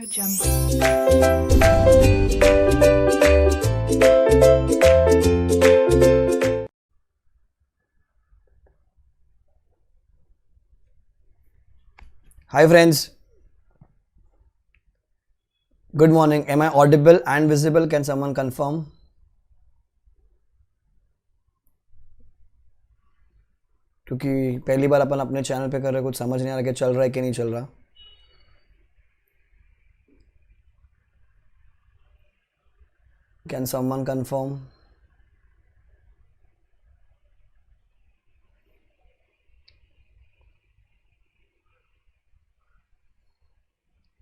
Hi friends, good morning. Am I audible and visible? Can someone confirm? क्योंकि पहली बार अपन अपने channel पे कर रहे, कुछ समझ नहीं आ रहा कि चल रहा है कि नहीं चल रहा. Can someone confirm?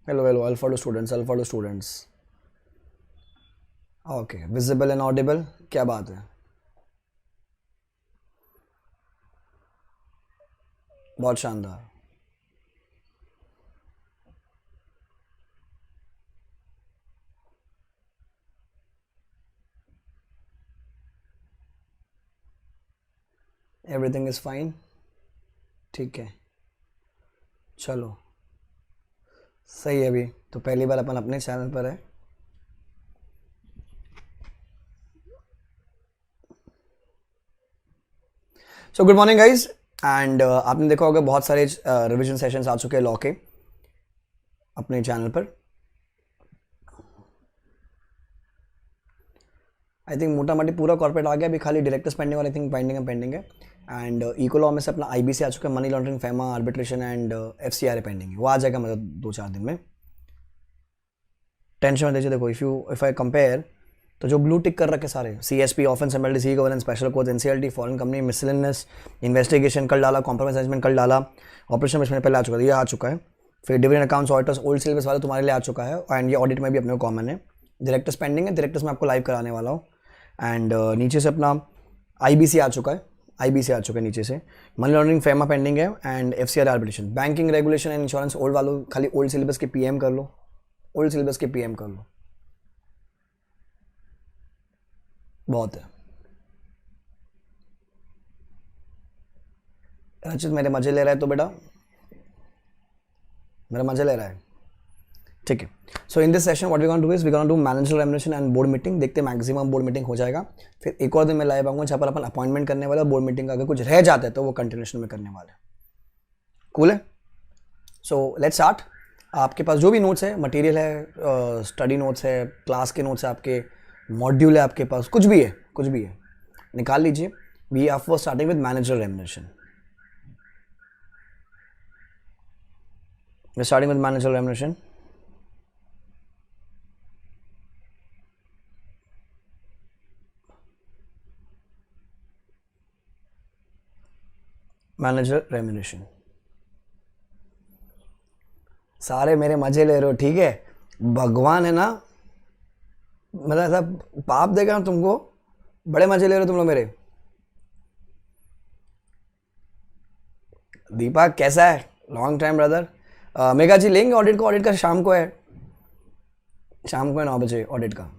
Hello, alpha to students. Okay, visible and audible. क्या बात है? बहुत शानदार. Everything is fine. ठीक है, चलो सही है. अभी तो पहली बार अपन अपने चैनल पर है. So good morning guys. And आपने देखा होगा बहुत सारे रिविजन सेशंस आ चुके हैं लॉ के अपने चैनल पर. आई थिंक मोटा मोटी पूरा कॉर्पोरेट आ गया. अभी खाली डायरेक्टर्स पेंडिंग और आई थिंक पेंडिंग है. एंड इको लॉ में से अपना आईबीसी आ चुका है. Money laundering, FEMA, arbitration and FCRA pending है. वो आ जाएगा मतलब 2-4 दिन में. टेंशन में दीजिए. देखो इफ आई कंपेयर तो जो ब्लू टिक कर रखे सारे CSP, offence, MLD, C governance, special courts, NCLT, foreign company, miscellaneous, investigation कल डाला, कॉम्प्रोमाइज मैनेजमेंट कल डाला, ऑपरेशन मैनेजमेंट पहले आ चुका है, ये आ चुका है. फिर dividend accounts, auditors, old syllabus वाले तुम्हारे लिए आ चुका है. एंड ये ऑडिट में भी अपने को कॉमन है. डायरेक्टर्स पेंडिंग है. डायरेक्टर्स में आपको लाइव कराने वाला हूँ. एंड नीचे से अपना आईबीसी आ चुका है. नीचे से मनी लॉन्ड्रिंग, फैमा पेंडिंग है. And FCR, arbitration, banking, regulation and insurance old वालों खाली ओल्ड सिलेबस के पीएम कर लो. बहुत है. रचित मेरे मजे ले रहा है तो बेटा मेरा मजे ले रहा है. ठीक है. So in this session what we gonna do is we gonna do manager remuneration and board meeting. देखते हैं मैक्सिमम बोर्ड मीटिंग हो जाएगा. फिर एक और दिन में लाइव आऊंगा जहाँ पर अपन अपॉइंटमेंट करने वाला. बोर्ड मीटिंग का अगर कुछ रह जाता है तो वो कंटिन्यूशन में करने वाले. कूल है. So let's start. आपके पास जो भी नोट्स है, मटेरियल है, स्टडी नोट्स है, क्लास के नोट्स है, आपके मॉड्यूल है, आपके पास कुछ भी है निकाल लीजिए. We are for starting with manager remuneration. Starting with manager remuneration. Manager remuneration. सारे मेरे मजे ले रहे हो, ठीक है. भगवान है ना, मतलब ऐसा पाप देगा तुमको. बड़े मजे ले रहे हो तुम लोग मेरे. दीपक कैसा है? Long time brother. मेगा जी लेंगे ऑडिट को. ऑडिट का शाम को है 9 बजे ऑडिट का.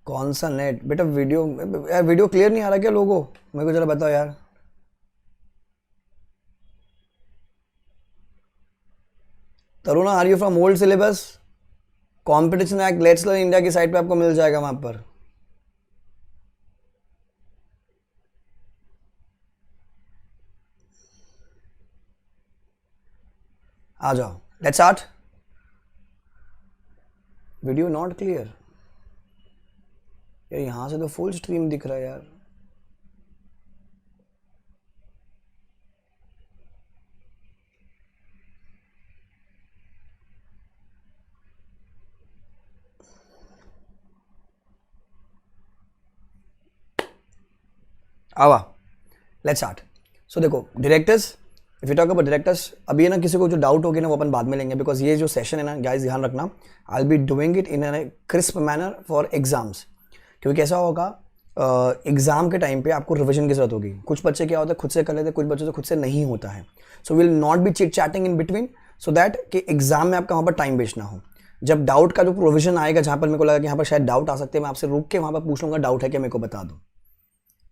कौन सा नेट बेटा? वीडियो क्लियर नहीं आ रहा क्या लोगों? मेरे को जरा बताओ यार. Taruna, are you from old syllabus? Competition act, let's learn India की साइट पे आपको मिल जाएगा. वहां पर आ जाओ. Let's start. Video not clear यार. यहां से तो फुल स्ट्रीम दिख रहा है यार. आवा. Let's start. सो देखो directors, if you talk about directors, अभी ना किसी को जो डाउट होगी ना वो अपन बाद में लेंगे. बिकॉज ये जो सेशन है ना गाइस, ध्यान रखना, I will be doing it in a crisp manner for exams. क्योंकि कैसा होगा, एग्जाम के टाइम पे आपको रिविजन की जरूरत होगी. कुछ बच्चे क्या होता है खुद से कर लेते हैं, कुछ बच्चों से खुद से नहीं होता है. So will not be chit chatting in between, so that कि एग्जाम में आपका वहाँ पर टाइम वेस्ट ना हो. जब डाउट का जो प्रोविजन आएगा, जहाँ पर मेरे को लगा कि यहाँ पर शायद डाउट आ सकते हैं, मैं आपसे रुक के वहाँ पर पूछ लूँगा डाउट है क्या, मेरे को बता दो.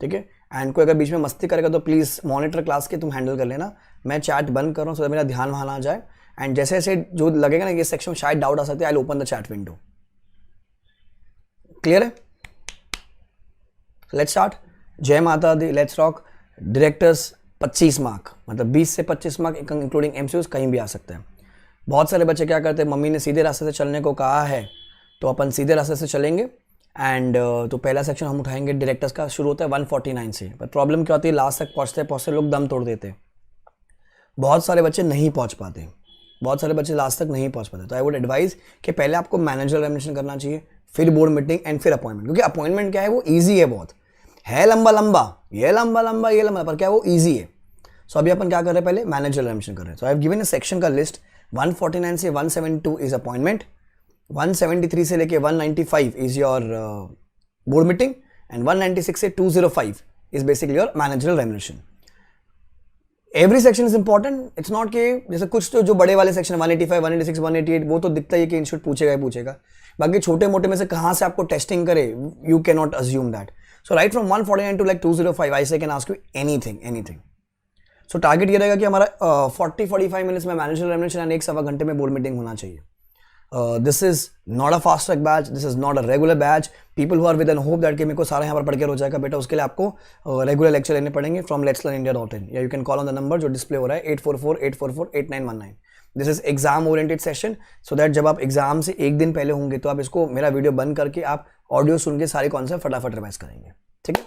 ठीक है. एंड कोई अगर बीच में मस्ती करेगा तो प्लीज़ मॉनिटर क्लास के तुम हैंडल कर लेना, मैं चैट बंद कर रहा हूँ सो मेरा ध्यान वहाँ आ जाए। एंड जैसे जैसे जो लगेगा ना ये सेक्शन में शायद डाउट आ सकते हैं, I will open the chat window. Clear है? Let's start. जय माता दी, लेट्स रॉक। डायरेक्टर्स 25 मार्क, मतलब 20 से 25 मार्क इंक्लूडिंग एमसीक्यूज कहीं भी आ सकते हैं। बहुत सारे बच्चे क्या करते हैं, मम्मी ने सीधे रास्ते से चलने को कहा है तो अपन सीधे रास्ते से चलेंगे। एंड तो पहला सेक्शन हम उठाएंगे डायरेक्टर्स का, शुरू होता है 149 से। पर प्रॉब्लम क्या होती है, लास्ट तक पहुँचते पहुँचते लोग दम तोड़ देते हैं, बहुत सारे बच्चे नहीं पहुँच पाते, बहुत सारे बच्चे लास्ट तक नहीं पहुँच पाते। तो आई वुड एडवाइज कि पहले आपको मैनेजर एग्जामिनेशन करना चाहिए, फिर बोर्ड मीटिंग एंड फिर अपॉइंटमेंट। क्योंकि अपॉइंटमेंट क्या है, वो ईजी है, बहुत है लंबा लंबा, ये लंबा लंबा ये लंबा, पर क्या है वो ईजी है। सो अभी अपन क्या कर रहे हैं, पहले मैनेजर एग्जामिनेशन कर रहे हैं। So I have given a section का लिस्ट, 149 से 172 इज अपॉइंटमेंट, 173 से लेके 195 is your board meeting and 196 से 205 is basically your managerial remuneration. Every section is important, it's not कि जैसे कुछ तो जो बड़े वाले सेक्शन 185, 186, 188 वो तो दिखता ही है कि इंस्टीट्यूट पूछेगा ही पूछेगा, बाकी छोटे मोटे में से कहाँ से आपको टेस्टिंग करे, you can not assume that. So right from 149 to like 205 I say can ask you anything. So target ये रहेगा कि हमारा 40-45 मिनट्स में मैनेजर रेम्युनरेशन एंड 1 सवा घंटे में बोर्ड मीटिंग होना चाहिए। This is not a fast track batch, this is not a regular batch. People who are with an hope that कि मेरे को सारा यहाँ पर पढ़ के हो जाएगा, बेटा उसके लिए आपको रेगुलर लेक्चर लेने पड़ेंगे फ्रॉम letslearnindia.in, या you can call on the number जो डिस्प्ले हो रहा है 844-844-8919। This is exam oriented session, so that जब आप एग्जाम से एक दिन पहले होंगे तो आप इसको मेरा वीडियो बंद करके आप ऑडियो सुन के सारे कॉन्सेप्ट फटाफट रिवाइज करेंगे। ठीक है,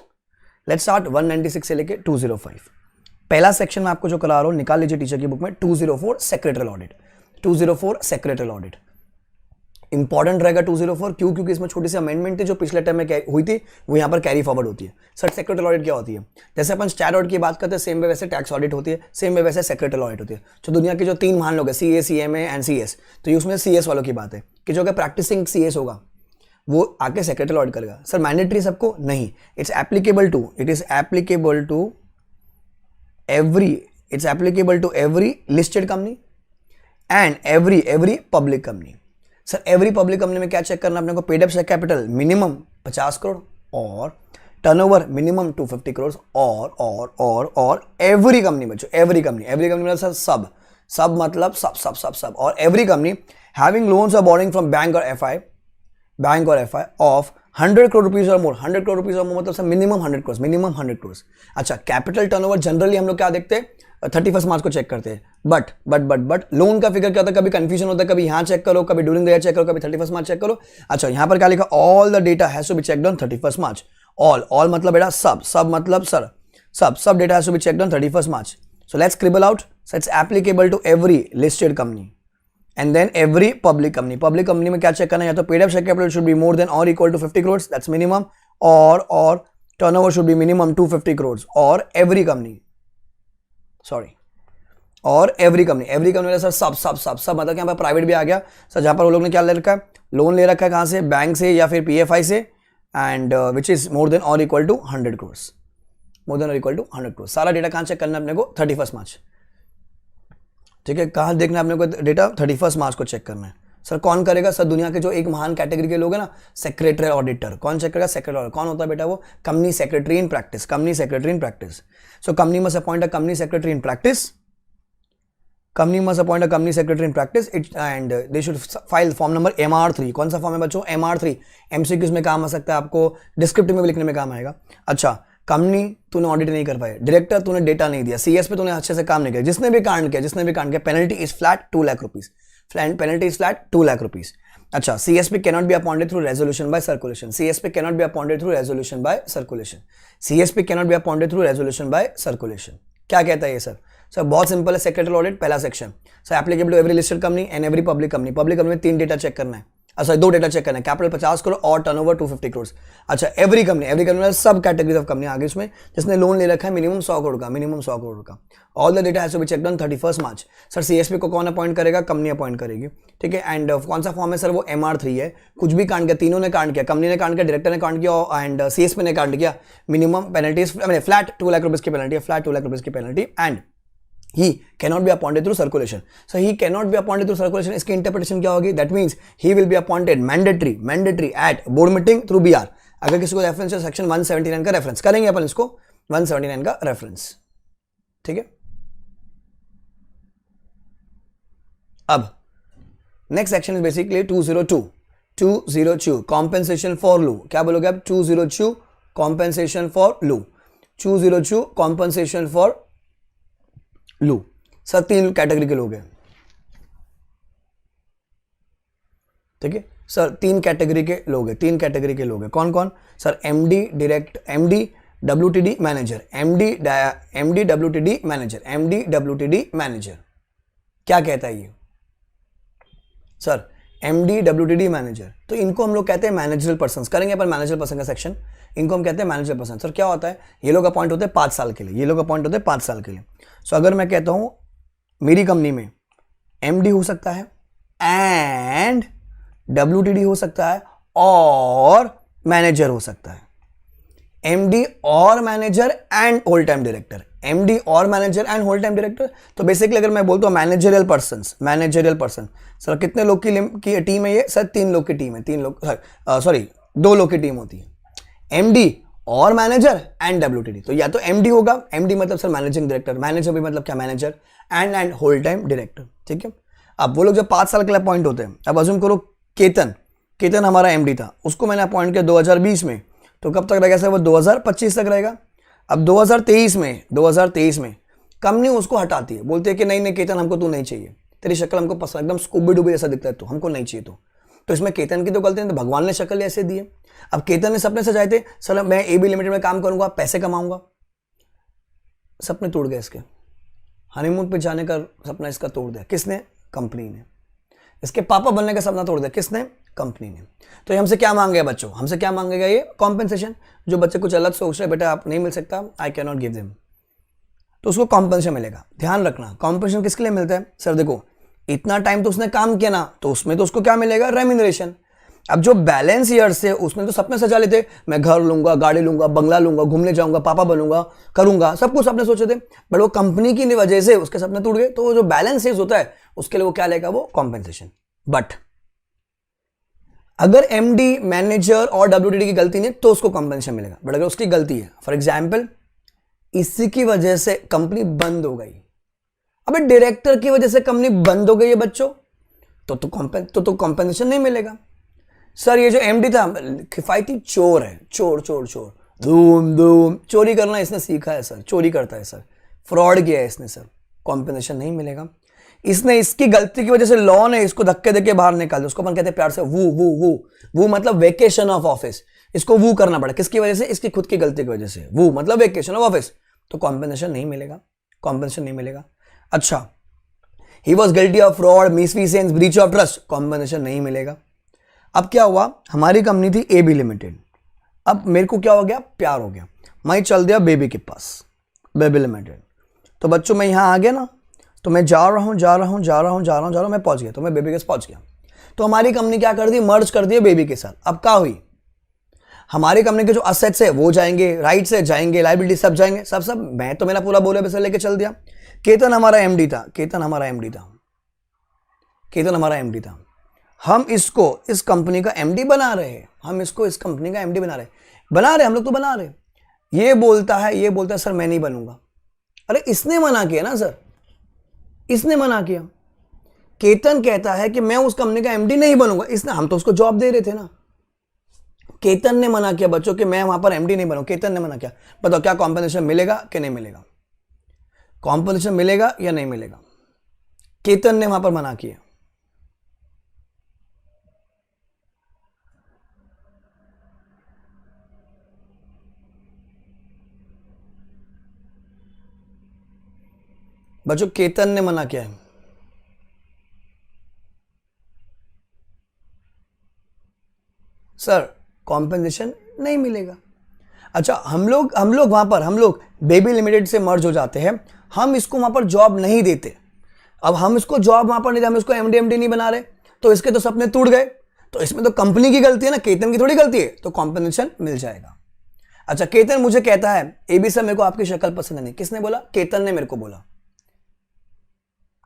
लेट्स स्टार्ट 196 से लेके 205। पहला सेक्शन में आपको जो करा रहा हूँ, निकाल लीजिए टीचर की बुक में, 204 secretarial audit. 204 secretarial audit important रहेगा 204, क्यों? क्योंकि इसमें छोटी सी अमेंडमेंट थी जो पिछले टाइम में हुई थी, वो यहाँ पर कैरी फॉरवर्ड होती है। सर सेक्रेटरियल ऑडिट क्या होती है? जैसे अपन स्टैट ऑडिट की बात करते हैं, सेम वे वैसे टैक्स ऑडिट होती है, सेम वे वैसे सेक्रेटरियल ऑडिट होती है। जो दुनिया के जो 3 महान लोग हैं, CA, CMA एंड CS, तो ये उसमें CS वालों की बात है कि जो अगर प्रैक्टिसिंग CS होगा वो आके सेक्रेटरियल ऑडिट करेगा। सर मैंडेटरी सबको नहीं, it's applicable to every listed company and every public company. Sir every public company में क्या चेक करना अपने को, paid up share capital minimum 50 crore और टर्नओवर मिनिमम 250 करोड़ और एवरी कंपनी में, जो एवरी कंपनी मतलब सर सब मतलब सब और एवरी कंपनी हैविंग लोन्स और बोरिंग फ्रॉम बैंक और एफआई ऑफ 100 करोड़ रुपीज और मोर, 100 करोड़ रुपीज और मोर मतलब सर मिनिमम 100 करोड़। अच्छा, कैपिटल टर्नओवर जनरली हम लोग क्या देखते हैं, 31 मार्च को चेक करते हैं, बट लोन का फिगर क्या होता है, कभी कंफ्यूजन होता है, कभी यहाँ चेक करो, कभी ड्यूरिंग द ईयर चेक करो, कभी 31 मार्च चेक करो। अच्छा, यहाँ पर क्या लिखा, all the data has to be checked on 31 March. All मतलब बेटा सब मतलब सर सब data has to be checked on 31 March. So let's scribble out, so it's applicable to every listed company and then every public company. Public company में क्या check करना है, या तो paid up share capital should be more than or equal to 50 crore, that's minimum, और turnover should be minimum 250 crore, और every company में sir सब मतलब यहाँ पर प्राइवेट भी आ गया सर, जहाँ पर वो लोग ने क्या ले रखा है, लोन ले रखा है, कहाँ से, बैंक से या फिर PFI से, and which is more than or equal to 100 crore, more than or equal to 100 crore. सारा डेटा कहाँ चेक करना है अपने को, 31 मार्च। ठीक है, कहाँ देखना है अपने को डेटा, 31 मार्च को चेक करना है। सर कौन करेगा, सर दुनिया के जो एक महान कैटेगरी के लोग हैं ना, सेक्रेटरी ऑडिटर। कौन चेक करेगा, सेक्रेटरी ऑडिटर। कौन होता है बेटा, वो company secretary in practice. So company must appoint a company secretary in practice, and they should file form number MR3। कौन सा फॉर्म है बच्चों, MR3। MCQs में काम आ सकता है, आपको डिस्क्रिप्टिव में भी लिखने में काम आएगा। अच्छा, कंपनी तूने ऑडिट नहीं कर पाए, डायरेक्टर तूने डेटा नहीं दिया, CS पे तूने अच्छे से काम नहीं किया, जिसने भी कांड किया, penalty is flat 2 lakh rupees. Penalty is flat 2 lakh rupees. अच्छा, CSP cannot be appointed through resolution by circulation. क्या कहता है ये सर बहुत सिंपल है। सेक्रेटरियल ऑडिट पहला section, sir applicable to every listed company and every public company. Public company में 3 data check करना है, अच्छा 2 डेटा चेक करना है, कैपिटल 50 करोड़ और टर्नओवर 250 करोड़। अच्छा, एवरी कंपनी में सब कैटेगरी ऑफ कंपनी आगे उसमें जिसने लोन ले रखा है मिनिमम 100 करोड़ का। All the data has to be checked on 31 March. Sir CSP को कौन अपॉइंट करेगा, कंपनी अपॉइंट करेगी। ठीक है, एंड कौन सा फॉर्म है सर, वो MR3 है। कुछ भी कांड किया, तीनों ने कांड किया, कंपनी ने कांड किया, डायरेक्टर ने कांड किया एंड CSP ने कांड किया, minimum penalty flat 2 lakh rupees की penalty, and he cannot be appointed through circulation. So he cannot be appointed through circulation. इसकी इंटरप्रिटेशन क्या होगी, that means he will be appointed mandatory at board meeting through BR। अगर किसी को reference है section 179 का reference करेंगे अपन इसको, 179 का रेफरेंस, ठीक है। अब next section is basically 202 compensation for लू। क्या बोलोगे आप? 202 कॉम्पेंसेशन फॉर लू, 202 कॉम्पेंसेशन फॉर लू। सर 3 कैटेगरी के लोग हैं, ठीक है सर, 3 कैटेगरी के लोग हैं, 3 कैटेगरी के लोग हैं। कौन कौन sir? MD direct, MD WTD manager, MD WTD manager, MD WTD manager. क्या कहता है ये सर? MD WTD manager. तो इनको हम लोग कहते हैं मैनेजरल पर्सन। करेंगे पर मैनेजरल पर्सन का सेक्शन, इनको हम कहते हैं मैनेजरल पर्सन। सर क्या होता है? ये लोग अपॉइंट होते हैं 5 साल के लिए, ये लोग अपॉइंट होते हैं 5 साल के लिए। सो अगर मैं कहता हूं मेरी कंपनी में एमडी हो सकता है एंड डब्ल्यूटीडी हो सकता है और मैनेजर हो सकता है, एमडी और manager and whole time director, MD और manager and whole time director. तो बेसिकली अगर मैं बोलता हूं मैनेजरियल पर्सन, सर कितने लोग की टीम है ये? सर 3 लोग की टीम है, 3 लोग, सॉरी 2 लोग की टीम होती है, एमडी और मैनेजर एंड डब्ल्यूटीडी। तो या तो एमडी होगा, एमडी मतलब सर मैनेजिंग डायरेक्टर, मैनेजर भी मतलब क्या? Manager, and whole time director, ठीक है। अब वो लोग जब 5 साल के लिए अपॉइंट होते हैं, अब अज्यूम करो केतन हमारा एमडी था, उसको मैंने अपॉइंट किया 2020 में, तो कब तक रहेगा सर? वो 2025 तक रहेगा। अब 2023 में कंपनी उसको हटाती है, बोलते हैं कि नहीं केतन हमको तू नहीं चाहिए, तेरी शक्ल हमको पसंद, एकदम स्कूबी डूबी जैसा दिखता है, तो हमको नहीं चाहिए। तो इसमें केतन की तो गलती नहीं, तो भगवान ने शक्ल ऐसे दी है। अब केतन ने सपने सजाए थे, सर मैं एबी लिमिटेड में काम करूंगा, पैसे कमाऊंगा, सपने टूट गए इसके। हनीमून पे जाने का सपना इसका तोड़ दिया किसने? कंपनी ने। इसके पापा बनने का सपना तोड़ दिया किसने? कंपनी ने। तो ये हमसे क्या मांगेगा बच्चों? हमसे क्या मांगेगा? ये कॉम्पेंसेशन। जो बच्चे कुछ अलग सोच रहे, बेटा आप नहीं मिल सकता, I can not give them, तो उसको कॉम्पेंसेशन मिलेगा। ध्यान रखना, कॉम्पेंसेशन किसके लिए मिलता है? सर देखो इतना टाइम तो उसने काम किया ना, तो उसमें तो उसको क्या मिलेगा? रेम्यूनरेशन। अब जो बैलेंस ईयर्स से उसमें तो सपने सजा लेते, मैं घर लूंगा, गाड़ी लूंगा, बंगला लूंगा, घूमने जाऊंगा, पापा बनूंगा, करूंगा, सब कुछ सपने सोचे थे, बट वो कंपनी की वजह से उसके सपने टूट गए। तो जो बैलेंस ईयर्स होता है उसके लिए वो क्या लेगा? वो कॉम्पेंसेशन। बट अगर एमडी, मैनेजर और डब्ल्यूटीडी की गलती नहीं तो उसको कॉम्पेंसेशन मिलेगा। बट अगर उसकी गलती है, फॉर एग्जाम्पल इसी की वजह से कंपनी बंद हो गई, अबे डायरेक्टर की वजह से कंपनी बंद हो गई है बच्चों, तो कॉम्पेंसेशन नहीं मिलेगा। सर ये जो एमडी था किफायती चोर है, चोर धूम चोरी करना इसने सीखा है सर, चोरी करता है सर, फ्रॉड किया है इसने, सर कॉम्पेंसेशन नहीं मिलेगा। इसने इसकी गलती की वजह से लॉ ने इसको धक्के देके बाहर निकाल दिया, उसको अपन कहते हैं प्यार से वो मतलब वेकेशन ऑफ ऑफिस। इसको वो करना पड़ा किसकी वजह से? इसकी खुद की गलती की वजह से। वो मतलब वेकेशन ऑफ ऑफिस, तो कॉम्पेंसेशन नहीं मिलेगा। अच्छा, he was guilty of fraud, misfeasance, breach of trust, compensation नहीं मिलेगा। अब क्या हुआ? हमारी कंपनी थी एबी लिमिटेड, अब मेरे को क्या हो गया? प्यार हो गया, मैं चल दिया बेबी के पास, बेबी लिमिटेड। तो बच्चों मैं यहाँ आ गया ना, तो मैं जा रहा हूँ, मैं पहुंच गया, तो मैं बेबी के पास पहुंच गया। तो हमारी कंपनी क्या कर दी? मर्ज कर दिया बेबी के साथ। अब क्या हुई? हमारी कंपनी के जो असेट्स है वो जाएंगे, राइट्स है जाएंगे, लाइबिलिटी सब जाएंगे, सब मैं तो मेरा पूरा बोले पैसे लेके चल दिया। केतन हमारा एमडी था, हम इसको इस कंपनी का एमडी बना रहे हैं, हम लोग तो बना रहे। ये बोलता है सर मैं नहीं बनूंगा। अरे इसने मना किया ना सर, इसने मना किया। केतन कहता है कि मैं उस कंपनी का एमडी नहीं बनूंगा, इसने, हम तो उसको जॉब दे रहे थे ना। केतन ने मना किया बच्चों कि मैं वहां पर एमडी नहीं बनूंगा, केतन ने मना किया। बताओ क्या कॉम्पेंसेशन मिलेगा कि नहीं मिलेगा? कॉम्पेंसेशन मिलेगा या नहीं मिलेगा? केतन ने वहां पर मना किया। बच्चों केतन ने मना किया है। सर कॉम्पेंसेशन नहीं मिलेगा। अच्छा, हम लोग बेबी लिमिटेड से मर्ज हो जाते हैं, हम इसको वहां पर जॉब नहीं देते। अब हम इसको जॉब वहां पर नहीं देते, हम इसको एमडी नहीं बना रहे, तो इसके तो सपने टूट गए। तो इसमें तो कंपनी की गलती है ना, केतन की थोड़ी गलती है, तो कॉम्पेंसेशन मिल जाएगा। अच्छा, केतन मुझे कहता है एबी सर मेरे को आपकी शक्ल पसंद नहीं। किसने बोला? केतन ने मेरे को बोला।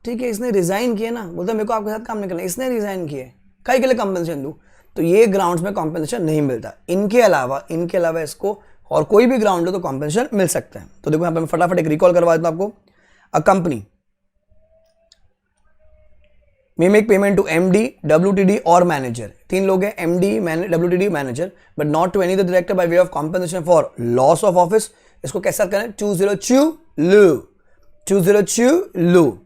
ठीक है, इसने रिजाइन किया ना, बोलता मेरे को आपके साथ काम नहीं करना, इसने रिजाइन किया, कई के लिए कॉम्पेंसेशन दूं? तो ये ग्राउंड्स में कॉम्पेंसेशन नहीं मिलता। इनके अलावा इसको और कोई भी ग्राउंड हो तो कॉम्पेंसेशन मिल सकता है। तो देखो यहाँ पे मैं फटाफट एक रिकॉल करवा देता हूँ आपको। A company may make payment to MD, WTD और मैनेजर, तीन लोग हैं MD, WTD, manager, but not to any the director by way of compensation for loss of office. इसको कैसा करें? 202 लू,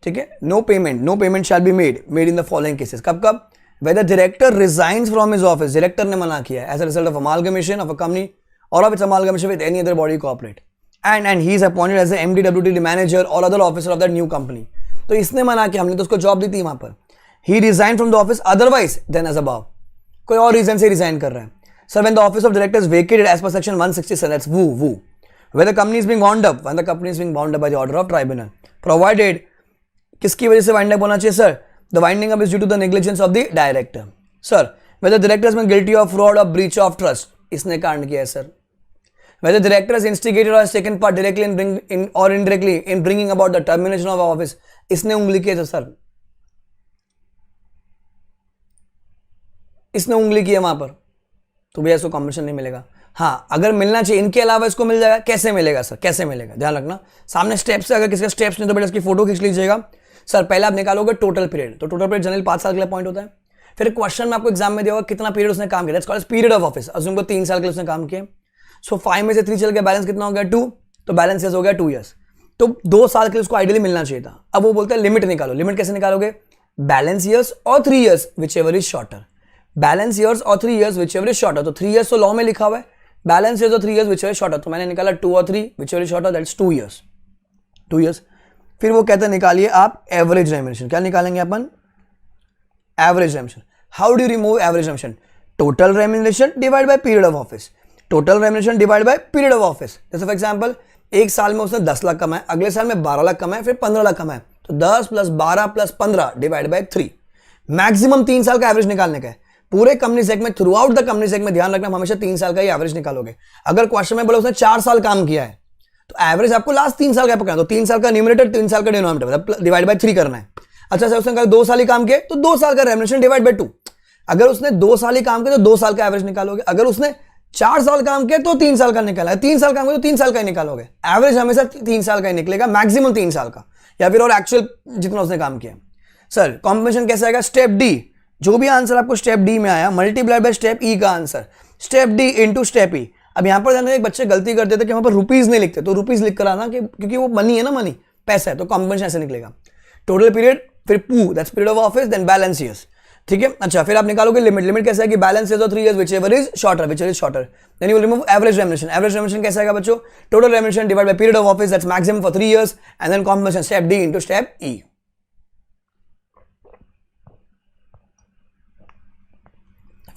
ठीक है। No payment shall be made in the following cases. कब कब? Whether director resigns from his office, director ने मना किया as a result of amalgamation of a company और of its amalgamation with any other body corporate and he is appointed as MD, WTD manager or other officer of that new company. तो इसने मना किया, हमने तो उसको job दी थी वहां पर। He resign from the office otherwise than as above, कोई और रीजन से रिजाइन कर रहा है। Sir when the office of director is vacated as per section 167, that's who where the company is being wound up, when the company is being wound up by the order of tribunal, provided किसकी वजह से wind up होना चाहिए सर? The winding up is due to the negligence of the director. Sir whether director has been guilty of fraud or breach of trust, इसने कांड किया है sir. whether director has instigated or has taken part directly in or indirectly in bringing about the termination of office, इसने उंगली किया था sir, इसने उंगली की है वहां पर, तो भैया इसको कॉम्पेंसेशन नहीं मिलेगा। हाँ, अगर मिलना चाहिए इनके अलावा इसको मिल जाएगा। कैसे मिलेगा सर? कैसे मिलेगा? ध्यान रखना, सामने स्टेप्स है, अगर किसी का स्टेप्स नहीं तो बेटा इसकी फोटो खींच लीजिएगा। सर पहले आप निकालोगे टोटल पीरियड, तो टोटल पीरियड जनरली 5 साल के लिए पॉइंट होता है। फिर क्वेश्चन में आपको एग्जाम में दिया होगा कितना पीरियड उसने काम किया, that's called period of office. Assume को 3 साल के लिए उसने काम किया, सो 5 में से 3 चल गया, बैलेंस कितना हो गया? 2, तो बैलेंस हो गया 2 ईयर्स। तो 2 साल के लिए उसको आइडियली मिलना चाहिए था। अब वो बोलते हैं लिमिट निकालो। लिमिट कैसे निकालोगे? Balance years or 3 years whichever is shorter. Balance years or 3 years whichever is shorter, तो 3 ईयर्स तो लॉ में लिखा हुआ है, balance years or 3 years whichever is shorter, तो मैंने निकाला 2 और 3 which ever is shorter, that's 2 years. 2 years. फिर वो कहते हैं निकालिए आप एवरेज रेम्युनरेशन। क्या निकालेंगे अपन? Average remuneration. How do you remove average remuneration? Total remuneration divide by period of office. Total remuneration divide by period of office. जैसे फॉर एग्जांपल एक साल में उसने 10 लाख कमाए, अगले साल में 12 लाख कमाए, फिर 15 लाख कमाए, तो 10 + 12 + 15 डिवाइड बाय 3। मैक्सिमम 3 साल का एवरेज निकालने का है पूरे कंपनी सेग में, थ्रू आउट द कंपनी सेग में। ध्यान रखना, हमेशा 3 साल का ही एवरेज निकालोगे। अगर क्वेश्चन में बोले उसने 4 साल काम किया है तो एवरेज आपको लास्ट 3 साल का पकड़ना, तो 3 साल का न्यूमरेटर 3 साल का डिनोमिनेटर, मतलब डिवाइड बाय 3 करना है। अच्छा सर उसने कहा 2 साल ही काम किए तो 2 साल का रेम्युनरेशन डिवाइड बाय 2। अगर उसने 2 साल ही काम किया तो 2 साल का एवरेज निकालोगे। अगर उसने 4 साल काम किया तो 3 साल का निकाला है, 3 साल काम किया तो 3 साल का ही निकालोगे। एवरेज हमेशा 3 साल का ही निकलेगा, मैक्सिमम 3 साल का, या फिर और एक्चुअल जितना उसने काम किया। सर कॉम्बिनेशन कैसा आएगा? स्टेप डी, जो भी आंसर आपको स्टेप डी में आया मल्टीप्लाइड बाय स्टेप ई का answer, step D into step E. अब यहां पर ध्यान एक बच्चे गलती करते थे कि वहां पर रुपीज नहीं लिखते, तो रुपीज लिख कर आना क्योंकि वो मनी है ना, मनी पैसा है, तो कॉम्बिनेशन ऐसे निकलेगा। टोटल पीरियड, फिर पू that's period of office, then balance years, ठीक है। अच्छा फिर आप निकालोगे लिमिट। लिमिट कैसा है कि balance years or 3 years whichever is shorter, then you will remove average remuneration. Average remuneration कैसा आएगा बच्चों? Total remuneration divide by period of office, that's maximum for 3 years, and then combination step D into step E.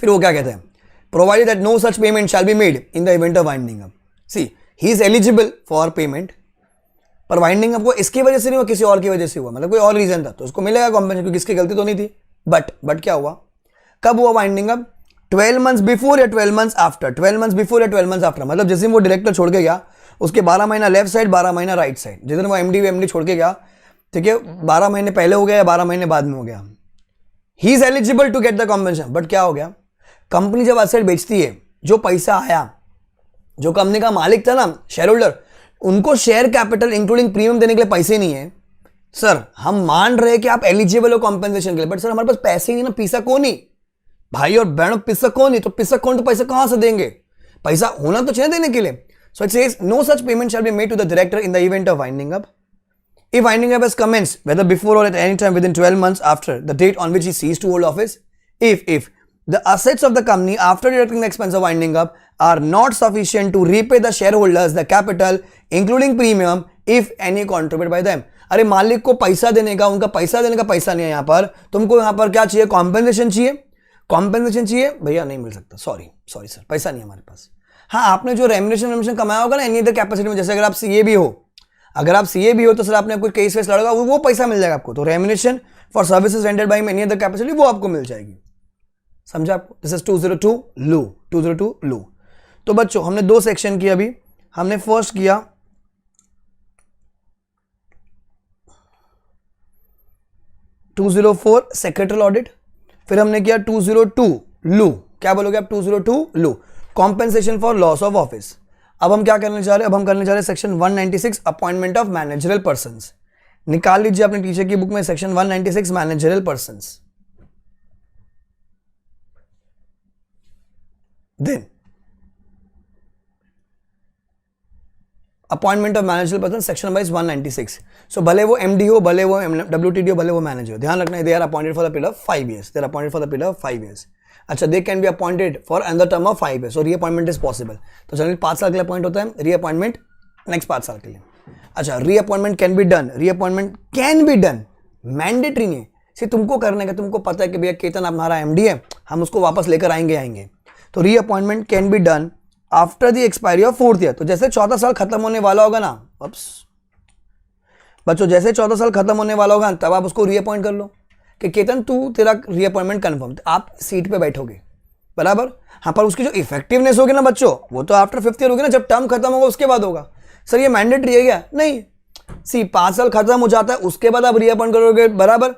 फिर वो क्या कहते हैं? Provided that no such payment shall be made in the event of winding up. See he is eligible for payment, पर winding up को इसकी वजह से नहीं हुआ, किसी और की वजह से हुआ, मतलब कोई और रीजन था, तो उसको मिलेगा कॉम्पेंसेशन क्योंकि इसकी गलती तो नहीं थी। बट क्या हुआ? कब हुआ वाइंडिंग अप? 12 मंथ्स बिफोर या 12 मंथ्स आफ्टर। 12 मंथ्स बिफोर या 12 मंथ्स आफ्टर, मतलब जिस दिन वो डायरेक्टर छोड़ के गया उसके 12 महीना लेफ्ट साइड, 12 महीना राइट साइड। जिस दिन वो एमडी छोड़ के गया, ठीक है, 12 महीने पहले हो गया या 12 महीने बाद में हो गया, he is eligible to get the compensation. But क्या हो गया? कंपनी जब एसेट बेचती है, जो पैसा आया, जो कंपनी का मालिक था ना, शेयर होल्डर, उनको शेयर कैपिटल इंक्लूडिंग प्रीमियम देने के लिए पैसे नहीं है। सर हम मान रहे हैं कि आप एलिजिबल हो कॉम्पेंसेशन के लिए, बट सर हमारे पास पैसे नहीं ना, पैसा कौन नहीं, भाई और बहनों, पैसा कौन नहीं, तो पैसा कौन, तो पैसा कहां से देंगे? पैसा होना तो चाहिए देने के लिए। So it says no such payment shall be made to the director in the event of winding up if winding up has commenced whether before or at any time within 12 months after the date on which he ceased to hold office, if the assets of the company after deducting the expense of winding up are not sufficient to repay the shareholders the capital including premium if any contributed by them। अरे मालिक को पैसा देने का, उनका पैसा देने का पैसा नहीं है यहाँ पर, तुमको यहाँ पर क्या चाहिए? कॉम्पेंसेशन चाहिए। कॉम्पेंसेशन चाहिए भैया, नहीं मिल सकता, सॉरी सर, पैसा नहीं है हमारे पास। हाँ आपने जो रेम्युनरेशन कमाया होगा ना एनी अदर कैपेसिटी में, जैसे अगर आप सीए भी हो, तो सर आपने कोई केस वेस लड़ेगा, वो पैसा मिल जाएगा आपको। तो remuneration for services rendered by any other capacity वो आपको मिल जाएगी, समझा आपको? दिस इज 202 लू, 202 लू। तो बच्चों हमने 2 सेक्शन किया अभी। हमने फर्स्ट किया (204) सेक्रेटरियल ऑडिट, फिर हमने किया 202 लू। क्या बोलोगे आप? 202 लू। Compensation for loss of office. अब हम क्या करने जा रहे हैं, अब हम करने जा रहे हैं section 196 appointment of managerial persons. निकाल लीजिए अपने टीचर की बुक में section 196 managerial persons. Then appointment of managerial person section wise 196। So भले वो एमडी हो, भले वो WTD हो, भले वो मैनेजर हो, ध्यान रखना है they are appointed for the period of 5 years। They are appointed for the period of 5 years। अच्छा, they can be appointed for another term of 5 years। So reappointment is possible. तो generally 5 साल के लिए appoint होता है, reappointment next 5 साल के लिए। अच्छा, reappointment can be done, reappointment can be done, mandatory नहीं है, सिर्फ तुमको करने का। तुमको पता है कि भैया केतन हमारा एमडी है, हम उसको वापस लेकर आएंगे। तो reappointment can be done after the expiry of 4th year। तो जैसे 14 साल खत्म होने वाला होगा ना, बच्चों जैसे 14 साल खत्म होने वाला होगा तब आप उसको रीअपॉइंट कर लो कि केतन तू तेरा रीअपॉइंटमेंट कंफर्म, आप सीट पे बैठोगे, बराबर। हाँ, पर उसकी जो इफेक्टिवनेस होगी ना बच्चों, वो तो आफ्टर 5th year होगी ना, जब टर्म खत्म होगा उसके बाद होगा। सर ये मैंडेटरी है क्या? नहीं, 5 साल खत्म हो जाता है उसके बाद आप रीअपॉइंट करोगे, बराबर।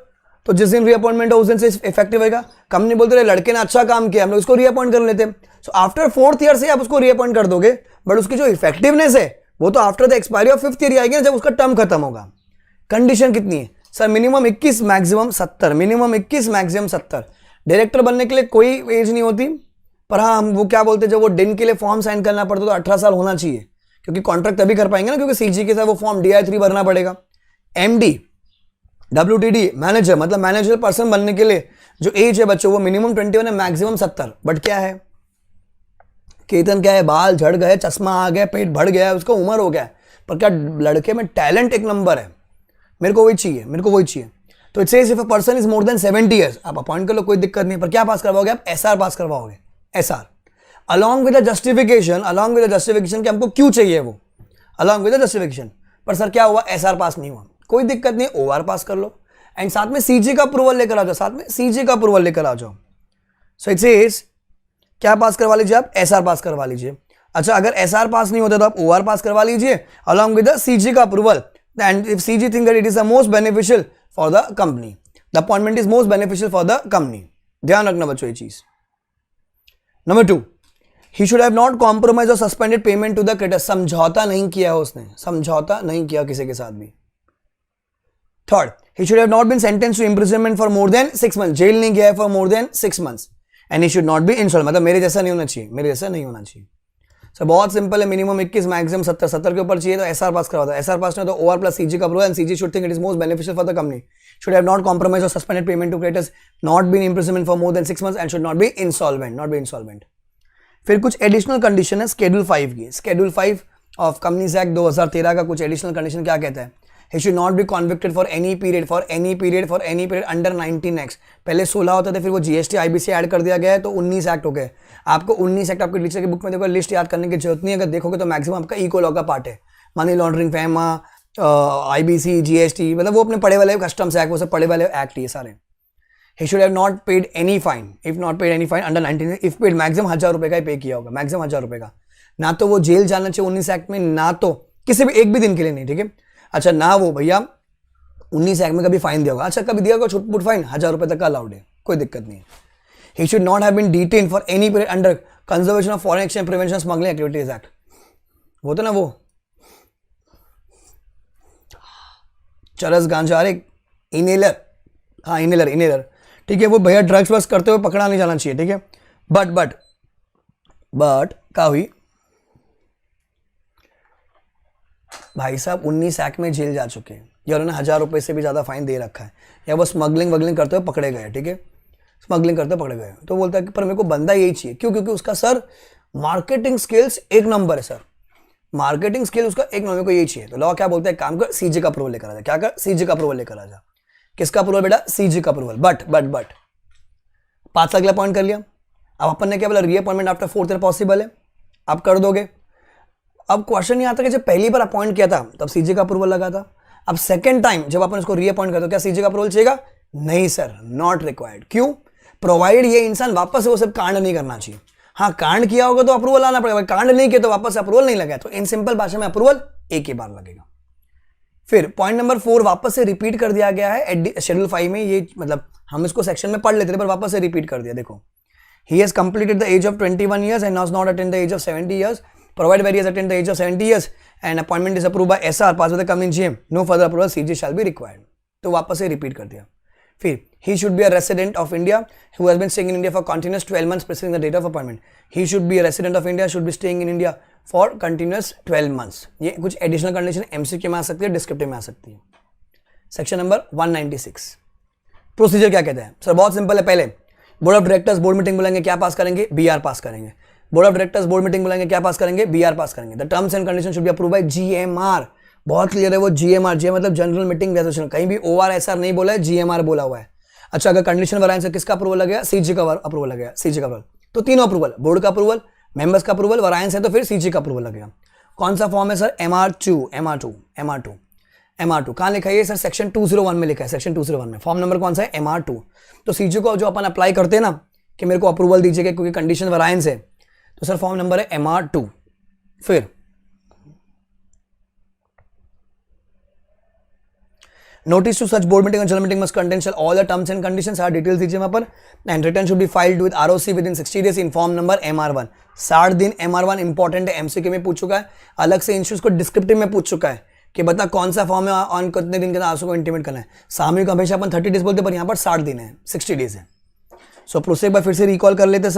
तो जिस दिन रीअपॉइंटमेंट हो उस दिन से इफेक्टिव होगा। कंपनी बोलते रहे लड़के ने अच्छा काम किया, हम लोग उसको रीअपॉइंट कर लेते हैं। सो आफ्टर 4th year से आप उसको रीअपॉइंट कर दोगे, बट उसकी जो इफेक्टिवनेस है वो तो after the expiry of 5th year आएगी ना, जब उसका टर्म खत्म होगा। कंडीशन कितनी है sir? Minimum 21, maximum 70। Minimum 21, maximum 70। Director बनने के लिए कोई एज नहीं होती, पर हाँ हम वो क्या बोलते हैं, जब वो डिन के लिए फॉर्म साइन करना पड़ता तो 18 साल होना चाहिए, क्योंकि कॉन्ट्रैक्ट तभी कर पाएंगे ना, क्योंकि सीजी के साथ वो फॉर्म DI-3 भरना पड़ेगा। MD WTD मैनेजर, मतलब मैनेजर पर्सन बनने के लिए जो एज है बच्चों वो मिनिमम 21 है, मैक्सिमम 70। बट क्या है केतन, क्या है, बाल झड़ गए, चश्मा आ गया, पेट बढ़ गया, उसका उम्र हो गया है, पर क्या लड़के में टैलेंट एक नंबर है, मेरे को वही चाहिए, मेरे को वही चाहिए। तो it says if a person is more then 70 years, आप अपॉइंट कर लो, कोई दिक्कत नहीं। पर क्या पास करवाओगे आप? SR पास करवाओगे, SR along with the justification कि हमको क्यों चाहिए वो, अलॉन्ग विद द जस्टिफिकेशन। पर सर क्या हुआ, SR पास नहीं हुआ, कोई दिक्कत नहीं, OR पास कर लो एंड साथ में CG का अप्रूवल लेकर आ जाओ, साथ में CG का अप्रूवल लेकर आ जाओ। सो इट सेज क्या पास करवा लीजिए आप? SR पास करवा लीजिए। अच्छा, अगर SR पास नहीं होता तो आप OR पास करवा लीजिए अलॉन्ग विद द CG का approval. And if CG think that it is the most beneficial for the company, the appointment is most beneficial for the company. ध्यान रखना बच्चों ये चीज। Number 2, he should have not compromise or suspended payment to the creditor. समझौता नहीं किया है उसने, समझौता नहीं किया किसी के साथ भी। Third, he should have not been sentenced to imprisonment for more than 6 months। Jail नहीं गया है for more than 6 months and he should not be insolvent। मतलब मेरे जैसा नहीं होना चाहिए, मेरे जैसा नहीं होना चाहिए। सर बहुत सिंपल है, मिनिमम 21, मैक्सिमम 70। 70 के ऊपर चाहिए तो SR पास करवाता है, SR पास नहीं तो OR प्लस CG का approval and CG should think it is most beneficial for the company, should have not compromised or suspended payment to creditors, not been imprisonment for more than 6 months and should not be insolvent। फिर कुछ additional condition है Schedule 5 की। Schedule 5 of companies act 2013 का कुछ additional condition क्या कहता है? He should not be convicted for any period under 19X। पहले 16 होता था, फिर वो GST IBC ऐड कर दिया गया है तो 19 एक्ट हो गए। आपको 19 एक्ट आपके टीचर की बुक में देखो, लिस्ट याद करने की जरूरत नहीं है, अगर देखोगे तो मैक्सिमम आपका इको लॉ का पार्ट है। मनी लॉन्ड्रिंग, फैमा, IBC, GST, मतलब वो अपने पढ़े वाले कस्टम्स एक्ट, वो सब पढ़े वाले एक्ट ये सारे। He should have not paid any fine, if not paid any fine under 19, if paid maximum 1000 रुपए का ही पे किया होगा, मैक्सिमम 1000 रुपए का। ना तो वो जेल जाना चाहिए 19 एक्ट में, ना तो किसी भी एक भी दिन के लिए नहीं, ठीक है। अच्छा, ना वो भैया 19 एक्ट में कभी फाइन दिया होगा, अच्छा कभी दिया होगा छुटपुट फाइन, 1000 रुपए तक का अलाउड है, कोई दिक्कत नहीं है। He should not have been detained for any period under Conservation of Foreign Exchange Prevention Smuggling Activities Act। वो तो ना वो चरस गांजा, अरे इनहेलर, हाँ इनहेलर, ठीक है, वो भैया ड्रग्स वग्स करते हुए पकड़ा नहीं जाना चाहिए, ठीक है। बट क्या हुई भाई साहब, 19 एक्ट में जेल जा चुके हैं या उन्होंने 1000 रुपए से भी ज्यादा फाइन दे रखा है, या वो स्मगलिंग करते हुए पकड़े गए, ठीक है, स्मगलिंग करते पकड़े गए, तो बोलता है कि पर मेरे को बंदा यही चाहिए, क्यों? क्योंकि उसका सर मार्केटिंग स्किल्स एक नंबर है सर, मार्केटिंग स्किल उसका एक नंबर को यही चाहिए। तो लॉ क्या बोलता है, काम कर CG का अप्रूवल लेकर आ जा, क्या कर, CG का अप्रूवल लेकर आ जा। किसका अप्रूवल बेटा? CG का अप्रूवल। बट 5 साल के लिए अपॉइंट कर लिया, अब अपन ने क्या बोला, reappointment after 4th year possible है, आप कर दोगे। अब क्वेश्चन ये आता है कि जब पहली बार अपॉइंट किया था तब CG का अप्रूवल लगा था, अब सेकंड टाइम जब अपन इसको रीअपॉइंट करते हो क्या CG का अप्रूवल चाहिएगा? नहीं सर, नॉट रिक्वायर्ड। क्यों? प्रोवाइड ये इंसान वापस से वो सब कांड नहीं करना चाहिए। हाँ, कांड किया होगा तो अप्रूवल आना पड़ेगा, कांड नहीं किया तो वापस अप्रूवल नहीं लगा, तो इन सिंपल भाषा में अप्रूवल एक ही बार लगेगा। फिर पॉइंट नंबर 4 वापस से रिपीट कर दिया गया है शेड्यूल 5 में, ये मतलब हम इसको सेक्शन में पढ़ लेते थे पर वापस से रिपीट कर दिया। देखो, He has completed the age of 21 years and has not attained the age of 70 years. Provided where he has attained the age of 70 years and appointment is approved by SR, passed with the company GM, no further approval CG shall be required. तो वापस से repeat कर दिया. फिर he should be a resident of India who has been staying in India for continuous 12 months preceding the date of appointment. He should be a resident of India, should be staying in India for continuous 12 months. ये कुछ additional condition MCQ में आ सकती है, descriptive में आ सकती है. Section number 196. Procedure क्या कहता है सर? बहुत सिंपल है. पहले board of directors board meeting बुलाएंगे, क्या पास करेंगे? BR पास करेंगे. Board of directors board meeting बुलाएंगे, क्या पास करेंगे? BR पास करेंगे. The terms and condition should be approve bye GMR. बहुत क्लियर है वो GMR. GMR मतलब जनरल मीटिंग रेजोल्यूशन. कहीं भी ORSR नहीं बोला है, GMR बोला हुआ है. अच्छा, अगर कंडीशन वरायन से किसका अप्रूवल लगेगा? CG का अप्रूवल लगेगा. CG का अप्रूवल. तो तीनों अप्रूवल, बोर्ड का अप्रूवल, मेंबर्स का अप्रूवल, वरायन है तो फिर CG का अप्रूवल लगेगा. कौन सा फॉर्म है सर? MR2. कहाँ लिखा है ये सर? सेक्शन 201 में लिखा है. सेक्शन 201 में फॉर्म नंबर कौन सा है? MR2. तो CG को जो अपन अप्लाई करते हैं ना कि मेरे को अप्रूवल दीजिएगा क्योंकि कंडीशन वरायन है, तो सर फॉर्म नंबर है MR2. फिर notice to such board meeting और general meeting must contain shall all the terms and conditions. सारा डिटेल्स दीजिए वहां पर. And return should be filed with ROC within 60 days in form number MR1. 60 दिन MR1 important है. MCQ में पूछ चुका है, अलग से इंश्योरेंस को डिस्क्रिप्टिव में पूछ चुका है कि बता कौन सा फॉर्म है, ऑन कितने दिन के अंदर ROC को इंटीमेट करना है. सामूहिक हमेशा अपन 30 डेज बोलते, पर यहाँ पर 60 दिन है, 60 डेज है. सो प्रोसेस बार फिर से रिकॉल कर लेते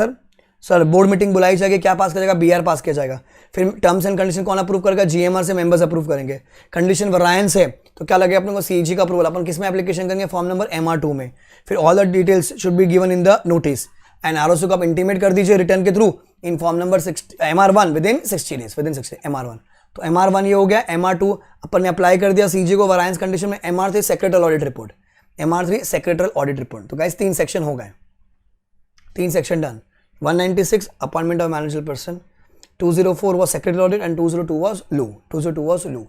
सर बोर्ड मीटिंग बुलाई जाएगी, क्या पास करेगा? BR पास किया जाएगा. फिर टर्म्स एंड कंडीशन कौन अप्रूव करेगा? GMR से मेंबर्स अप्रूव करेंगे. कंडीशन वरायंस है तो क्या लगेगा अपने को? CG का अप्रूवल. अपन किस में एप्लीकेशन करेंगे? फॉर्म नंबर MR2 में. फिर all the details should be given in the notice and ROC को आप इंटीमेट कर दीजिए रिटर्न के through in form number MR1 with in 60 days. With in 60 MR1. तो MR1 ये हो गया. MR2 अपन ने अप्लाई कर दिया CG को वरायंस कंडीशन में. MR3 secretary audit report. MR3 secretary audit report. तो गाइस 3 सेक्शन हो गए, 3 section done. 196 appointment of manager person, 204 was secretary audit and 202 was LU. 202 was LU.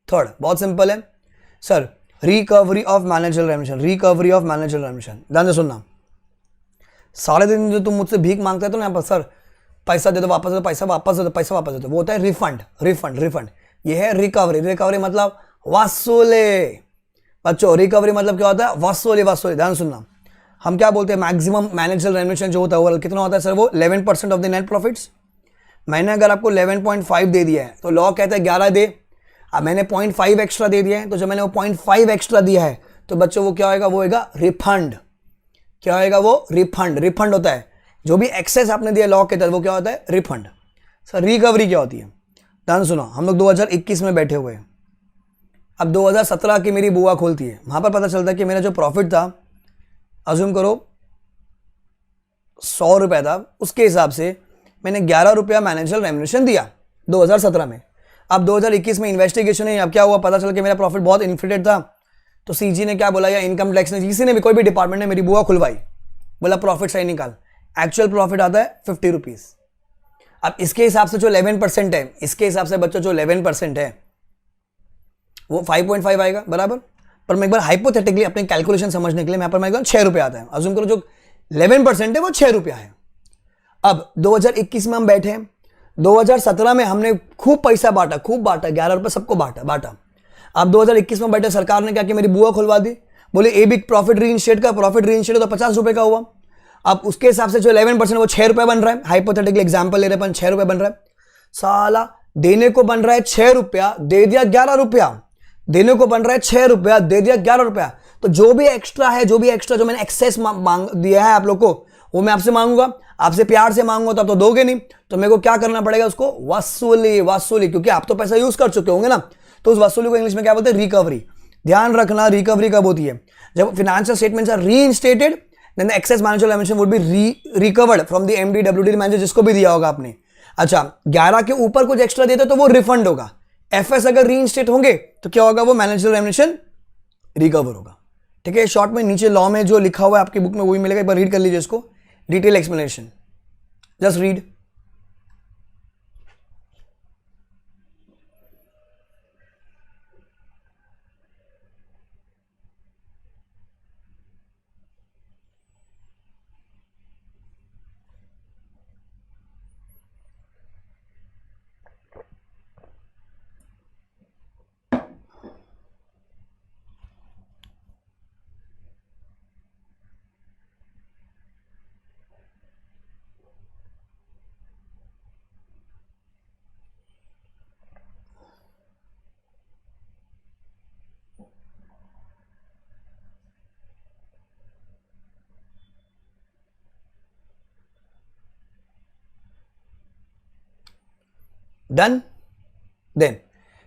Third बहुत सिंपल है sir, recovery of manager रेमिशन. Recovery of manager रेमिशन ध्यान से सुनना. सारे दिन जो तुम मुझसे भीख मांगते हो तो यहाँ पर सर पैसा दे दो, वापस दे दो, पैसा वापस दे दो, पैसा वापस दे दो, वो होता है रिफंड. रिफंड रिफंड ये है रिकवरी. रिकवरी मतलब वसूले. बच्चों रिकवरी मतलब क्या होता है? वसूली. वसूली ध्यान सुनना. हम क्या बोलते हैं? मैक्सिमम मैनेजर रेमिशन जो होता है वो कितना होता है सर? वो 11% ऑफ द नेट प्रॉफिट्स. मैंने अगर आपको 11.5 दे दिया है तो लॉ कहता है 11 दे. अब मैंने 0.5 एक्स्ट्रा दे दिया है, तो जब मैंने वो 0.5 एक्स्ट्रा दिया है तो बच्चों वो क्या होएगा? वो होएगा रिफंड. क्या होएगा? वो रिफंड. रिफंड होता है जो भी एक्सेस आपने दिया लॉ के तहत, वो क्या होता है? रिफंड. सर रिकवरी क्या होती है? ध्यान सुनो. हम लोग 2021 में बैठे हुए हैं. अब 2017 की मेरी बुआ खोलती है, वहां पर पता चलता है कि मेरा जो प्रॉफिट था, अज्यूम करो 100 रुपया था, उसके हिसाब से मैंने 11 रुपया मैनेजर रेम्युनरेशन दिया 2017 में. अब 2021 में इन्वेस्टिगेशन है, अब क्या हुआ? पता चल कि मेरा प्रॉफिट बहुत इन्फ्लेटेड था. तो CG ने क्या बोला, या इनकम टैक्स ने, किसी ने भी, कोई भी डिपार्टमेंट ने मेरी बुआ खुलवाई, बोला प्रॉफिट सही निकाल. एक्चुअल प्रॉफिट आता है 50 रुपीज. अब इसके हिसाब से जो 11% है, इसके हिसाब से बच्चों जो 11% है वो 5.5 आएगा बराबर. पर मैं एक बार हाइपोथेटिकली अपने कैलकुलेशन समझने के लिए मैं पर मैं 6 रुपया आता है. अज्यूम करो जो 11% है वो 6 रुपया है. अब 2021 में हम बैठे हैं, 2017 में हमने खूब पैसा बांटा, खूब बांटा, 11 रुपये सबको बांटा. अब 2021 में बैठे, सरकार ने क्या कि मेरी बुआ खुलवा दी, बोले ए बिग प्रॉफिट रीइंस्टेट का. प्रॉफिट रीइंस्टेट तो 50 रुपए का हुआ. अब उसके हिसाब से जो 11% वो 6 रुपये बन रहा है. हाइपोथेटिकली एग्जाम्पल ले रहे हैं, 6 रुपये बन रहा है. साला देने को बन रहा है 6 रुपया, दे दिया 11 रुपया. देने को बन रहा है 6 रुपया, दे दिया 11 रुपया. तो जो भी एक्स्ट्रा है, जो मैंने एक्सेस मांग दिया है आप लोग को, वो मैं आपसे मांगूंगा. आपसे प्यार से मांगूंगा तो आप तो दोगे नहीं, तो मेरे को क्या करना पड़ेगा? उसको वसूली. क्योंकि आप तो पैसा यूज कर चुके होंगे ना, तो उस वसूली को इंग्लिश में क्या बोलते हैं? रिकवरी. ध्यान रखना, रिकवरी कब होती है? जब financial statements are reinstated, then the excess manager remission would be recovered from the MD WD manager, जिसको भी दिया होगा आपने. अच्छा, 11 के ऊपर कुछ एक्स्ट्रा देते तो वो रिफंड होगा. FS अगर रीइंस्टेट होंगे तो क्या होगा? वो मैनेजर रेमिशन रिकवर होगा. ठीक है. शॉर्ट में नीचे लॉ में जो लिखा हुआ है आपकी बुक में वो भी मिलेगा, एक बार रीड कर लीजिए इसको. Detail explanation, just read. Done. Then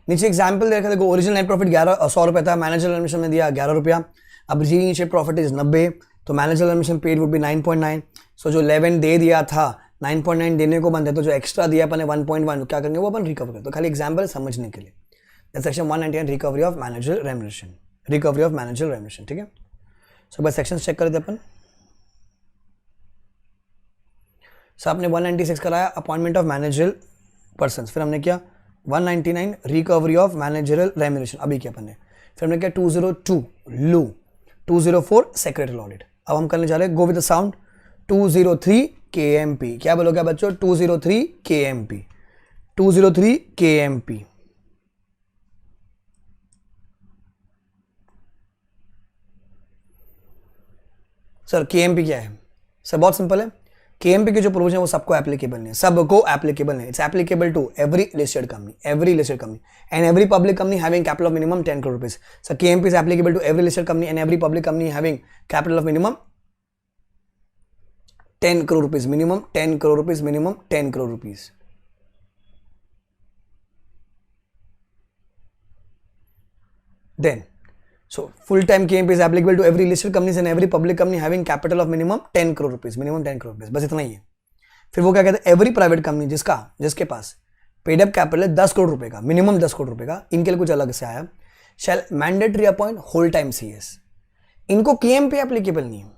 नीचे एग्जाम्पल देखा, देखो ओरिजिनल नेट प्रॉफिट 100 रुपये था, मैनेजर एडमिशन में दिया 11 रुपया। अब रीइनिशिएट प्रॉफिट इज 90, तो manager admission paid would be 9.9। सो जो 11 दे दिया था 9.9 देने को बंद है, तो जो एक्स्ट्रा दिया अपन ने 1.1 क्या करेंगे वो अपन रिकवर करें। तो खाली एग्जाम्पल समझने के लिए section 199 recovery of manager remuneration, recovery of manager remuneration, ठीक है। सो बस सेक्शन चेक कर देते अपन। सो आपने 196 कराया अपॉइंटमेंट ऑफ मैनेजरल पर्सन, फिर हमने किया 199 रिकवरी ऑफ मैनेजरल रेम्युनरेशन अभी किया अपन ने, फिर हमने किया 202 लू, 204 सेक्रेटरी ऑडिट। अब हम करने जा रहे हैं go with the sound 203 KMP। क्या बोलोगे बच्चों? 203 KMP, 203 KMP। सर KMP क्या है? सर बहुत सिंपल है, KMP के जो प्रोविजन है वो सबको एप्लीकेबल नहीं है, सबको एप्लीकेबल नहीं। It's applicable to every listed company, every listed company and every public company having capital of minimum 10 crore rupees. Sir KMP is applicable to every listed company and every public company having capital of minimum 10 crore rupees, minimum 10 crore rupees, minimum 10 crore rupees. Then so full time KMP is applicable to every listed companies and every public company having capital of minimum 10 crore rupees, minimum 10 crore rupees, बस इतना ही है। फिर वो क्या कहते हैं, every private company जिसके पास paid up capital है 10 करोड़ रुपए का, मिनिमम 10 करोड़ रुपए का, इनके लिए कुछ अलग से आया, shall mandatory appoint whole time CS। इनको KMP एप्लीकेबल नहीं है,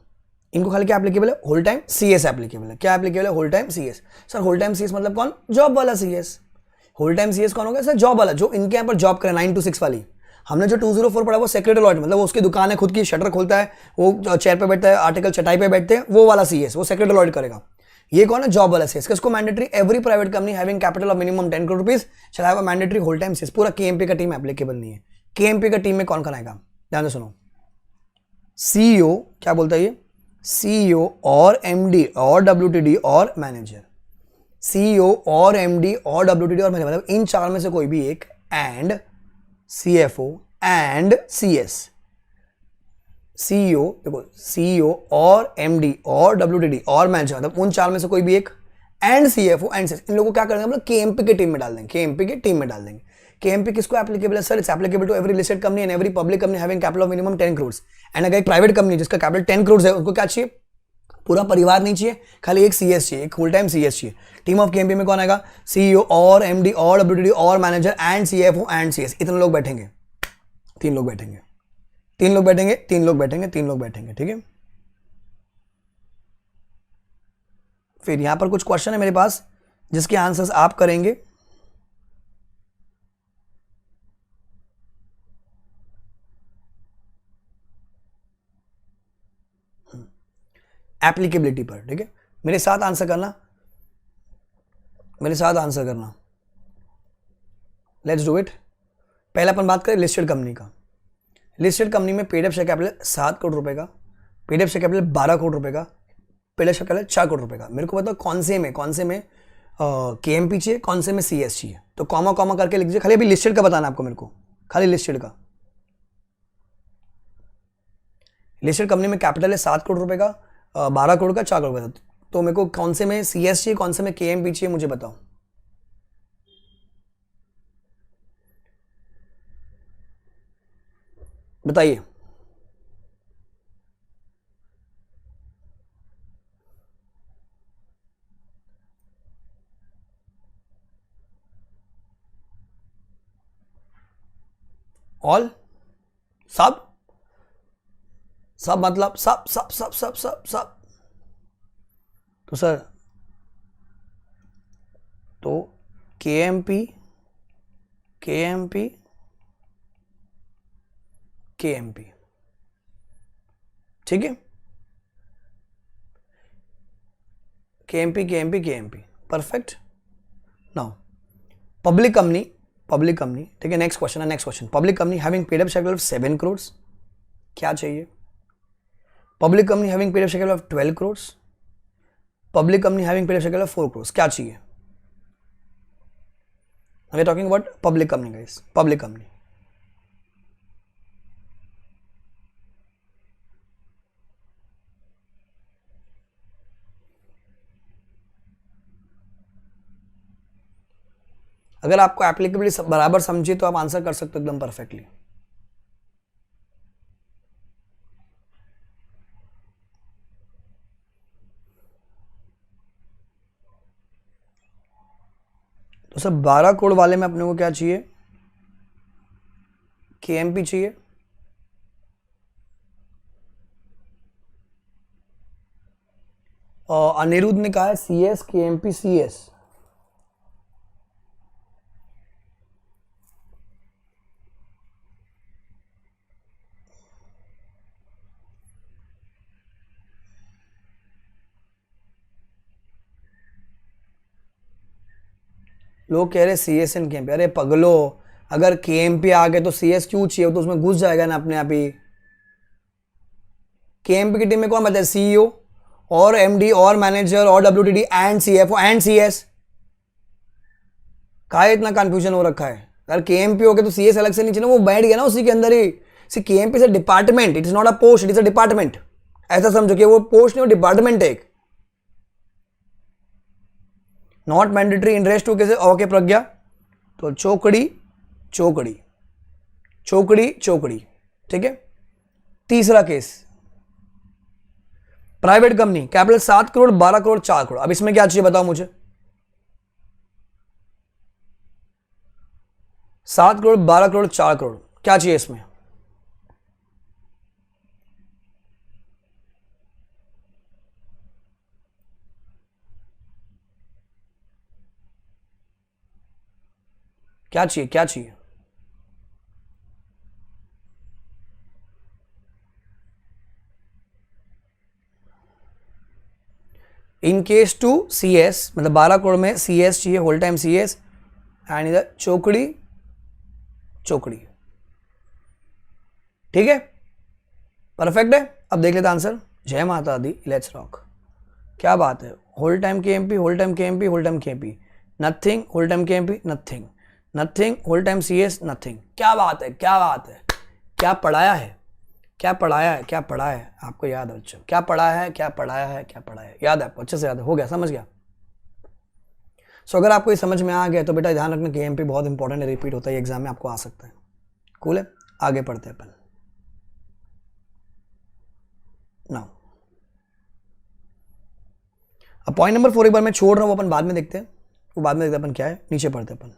इनको खाली क्या एप्लीकेबल है? होल टाइम CS एप्लीकेबल है। क्या एप्लीकेबल है? Whole time CS। Sir whole time CS मतलब कौन? जॉब वाला CS। होल टाइम CS कौन होगा सर? जॉब वाला, जो इनके यहाँ पर जॉब करे 9 to 6 वाली। हमने जो 204 पढ़ा वो सेक्रेटरी ऑडिट, मतलब वो उसकी दुकान है खुद की, शटर खोलता है, वो चेयर पे बैठता है, आर्टिकल चटाई पे बैठते हैं, वो वाला CS वो सेक्रेटरी ऑडिट करेगा। ये कौन है? जॉब वाला CS। किसको mandatory? Every private company having capital of minimum 10 crore rupees shall have a mandatory whole time CS। पूरा KMP का टीम एप्लीकेबल नहीं है। KMP का टीम में कौन आएगा? ध्यान से सुनो, CEO क्या बोलता है ये? CEO और MD और WTD और मैनेजर, CEO और MD और WTD और मैनेजर, मतलब इन चार में से कोई भी एक, and CFO and CS। CEO देखो, CEO और MD और WTD और मैनेजर, मतलब उन चार में से कोई भी एक, एंड CFO एंड CS। इन लोगों को क्या करेंगे हम लोग? KMP के टीम में डाल देंगे, KMP के टीम में डाल देंगे। KMP किसको एप्लीकेबल है sir? It's applicable to every listed company and every public company having capital of minimum 10 crores। And अगर एक प्राइवेट कंपनी जिसका कैपिटल 10 crores है, उनको क्या चाहिए? पूरा परिवार नहीं चाहिए, खाली एक CS चाहिए, एक फुल टाइम CS चाहिए। टीम ऑफ KMP में कौन आएगा? CEO और MD और WTD और manager and CFO and CS। इतने लोग बैठेंगे, 3 लोग बैठेंगे, 3 लोग बैठेंगे, 3 लोग बैठेंगे, 3 लोग बैठेंगे, ठीक है। फिर यहां पर कुछ क्वेश्चन है मेरे पास जिसके आंसर्स आप करेंगे। एप्लीकेबिलिटी पर, ठीक है। मेरे साथ आंसर करना, मेरे साथ आंसर करना। Let's do it. पहले अपन बात करें लिस्टेड कंपनी का। लिस्टेड कंपनी में paid up share capital 7 crore रुपए का, paid up share capital 12 crore रुपए का, paid up share capital 4 crore रुपए का। मेरे को बताओ कौन से में KMP चाहिए, कौन से में CS चाहिए? तो कॉमा कॉमा करके लिख दीजिए, खाली अभी लिस्टेड का बताना आपको, मेरे को खाली लिस्टेड का। लिस्टेड कंपनी में कैपिटल है 7 करोड़ रुपए का, 12 करोड़ का, 4 करोड़ का। तो मेरे को कौन से में CS चाहिए, कौन से में KMP चाहिए, मुझे बताओ। बताइए। ऑल, सब, सब मतलब सब सब सब सब सब सब। तो सर तो KMP KMP KMP, ठीक है। KMP perfect. Now public company, ठीक है। नेक्स्ट क्वेश्चन है, next question. Public company having paid up share capital of 7 crores, क्या चाहिए? Public company having paid up share capital of 12 crores, public company having paid up share capital of 4 crores, क्या चाहिए? We are talking about public company guys, public company. अगर आपको applicability बराबर समझिए तो आप आंसर कर सकते हो एकदम परफेक्टली। तो सर 12 करोड़ वाले में अपने को क्या चाहिए, केएमपी चाहिए, और अनिरुद्ध ने कहा है सीएस केएमपी सीएस। लोग कह रहे सी एस एन के एम पी, अरे पगलो, अगर के एम पी आ गए तो सी एस क्यों चाहिए, तो उसमें घुस जाएगा ना अपने आप ही। के एम पी की टीम में कौन बचा है, सीईओ और एमडी और मैनेजर और WTD and CFO and CS. का इतना कंफ्यूजन हो रखा है। अगर के एम पी हो गया तो सी एस अलग से नहीं चाहिए, वो बैठ गया ना उसी के अंदर ही। सी के एम पी से department, it is not a post, it is a department. ऐसा समझो कि वो पोस्ट नहीं, वो डिपार्टमेंट है एक। Not mandatory in rest two cases, okay Pragya, तो चौकड़ी चौकड़ी चौकड़ी चौकड़ी, ठीक है। तीसरा case, private company, capital 7 crore 12 crore 4 crore. अब इसमें क्या चाहिए बताओ मुझे, 7 करोड़ 12 करोड़ 4 करोड़, क्या चाहिए इसमें। क्या चाहिए, क्या चाहिए। In case two C S, मतलब 12 करोड़ में सी एस चाहिए, whole time C S, and इधर चौकड़ी चौकड़ी, ठीक है, परफेक्ट है। अब देख लेते आंसर। जय माता दी, लेट्स रॉक। क्या बात है, whole time K M P, whole time K M P, whole time K M P, nothing, whole time K M P, nothing, nothing, whole time C S, nothing. क्या बात है, क्या बात है, क्या पढ़ाया है, क्या पढ़ाया है, क्या पढ़ाया है, आपको याद है बच्चों, क्या पढ़ाया है, क्या पढ़ाया है, क्या पढ़ाया है, याद है आपको, अच्छे से याद है, हो गया, समझ गया। सो अगर आपको ये समझ में आ गया तो बेटा ध्यान रखना, केएमपी बहुत इंपॉर्टेंट है, रिपीट होता है एग्जाम में, आपको आ सकता है। कूल है, आगे पढ़ते हैं अपन। नाउ अब पॉइंट नंबर 4 एक बार मैं छोड़ रहा हूं, अपन बाद में देखते हैं, वो बाद में देखते हैं अपन क्या है, नीचे पढ़ते हैं अपन।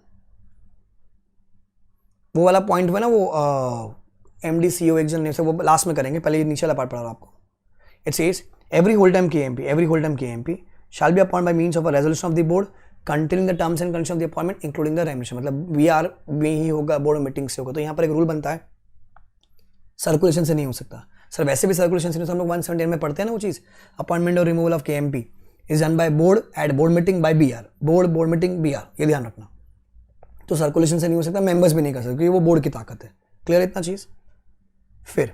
वो वाला पॉइंट में ना, वो एमडी सीईओ एक जन से, वो लास्ट में करेंगे, पहले ये नीचे वाला पार्ट पढ़ा रहा हूं आपको। It says every whole time KMP, every whole time KMP shall be appointed by means of a resolution of the board containing the terms and conditions of the appointment including the remuneration। मतलब VR में ही होगा, board meeting से होगा। तो यहाँ पर एक rule बनता है, सर्कुलेशन से नहीं हो सकता। सर वैसे भी सर्कुलेशन से हम लोग 178 में पढ़ते हैं ना वो चीज़, अपॉइंटमेंट और removal of KMP is done by board at board meeting by BR, board meeting BR, ये ध्यान रखना। तो सर्कुलेशन से नहीं हो सकता, मेंबर्स भी नहीं कर सकते, क्योंकि वो बोर्ड की ताकत है। क्लियर इतना चीज़। फिर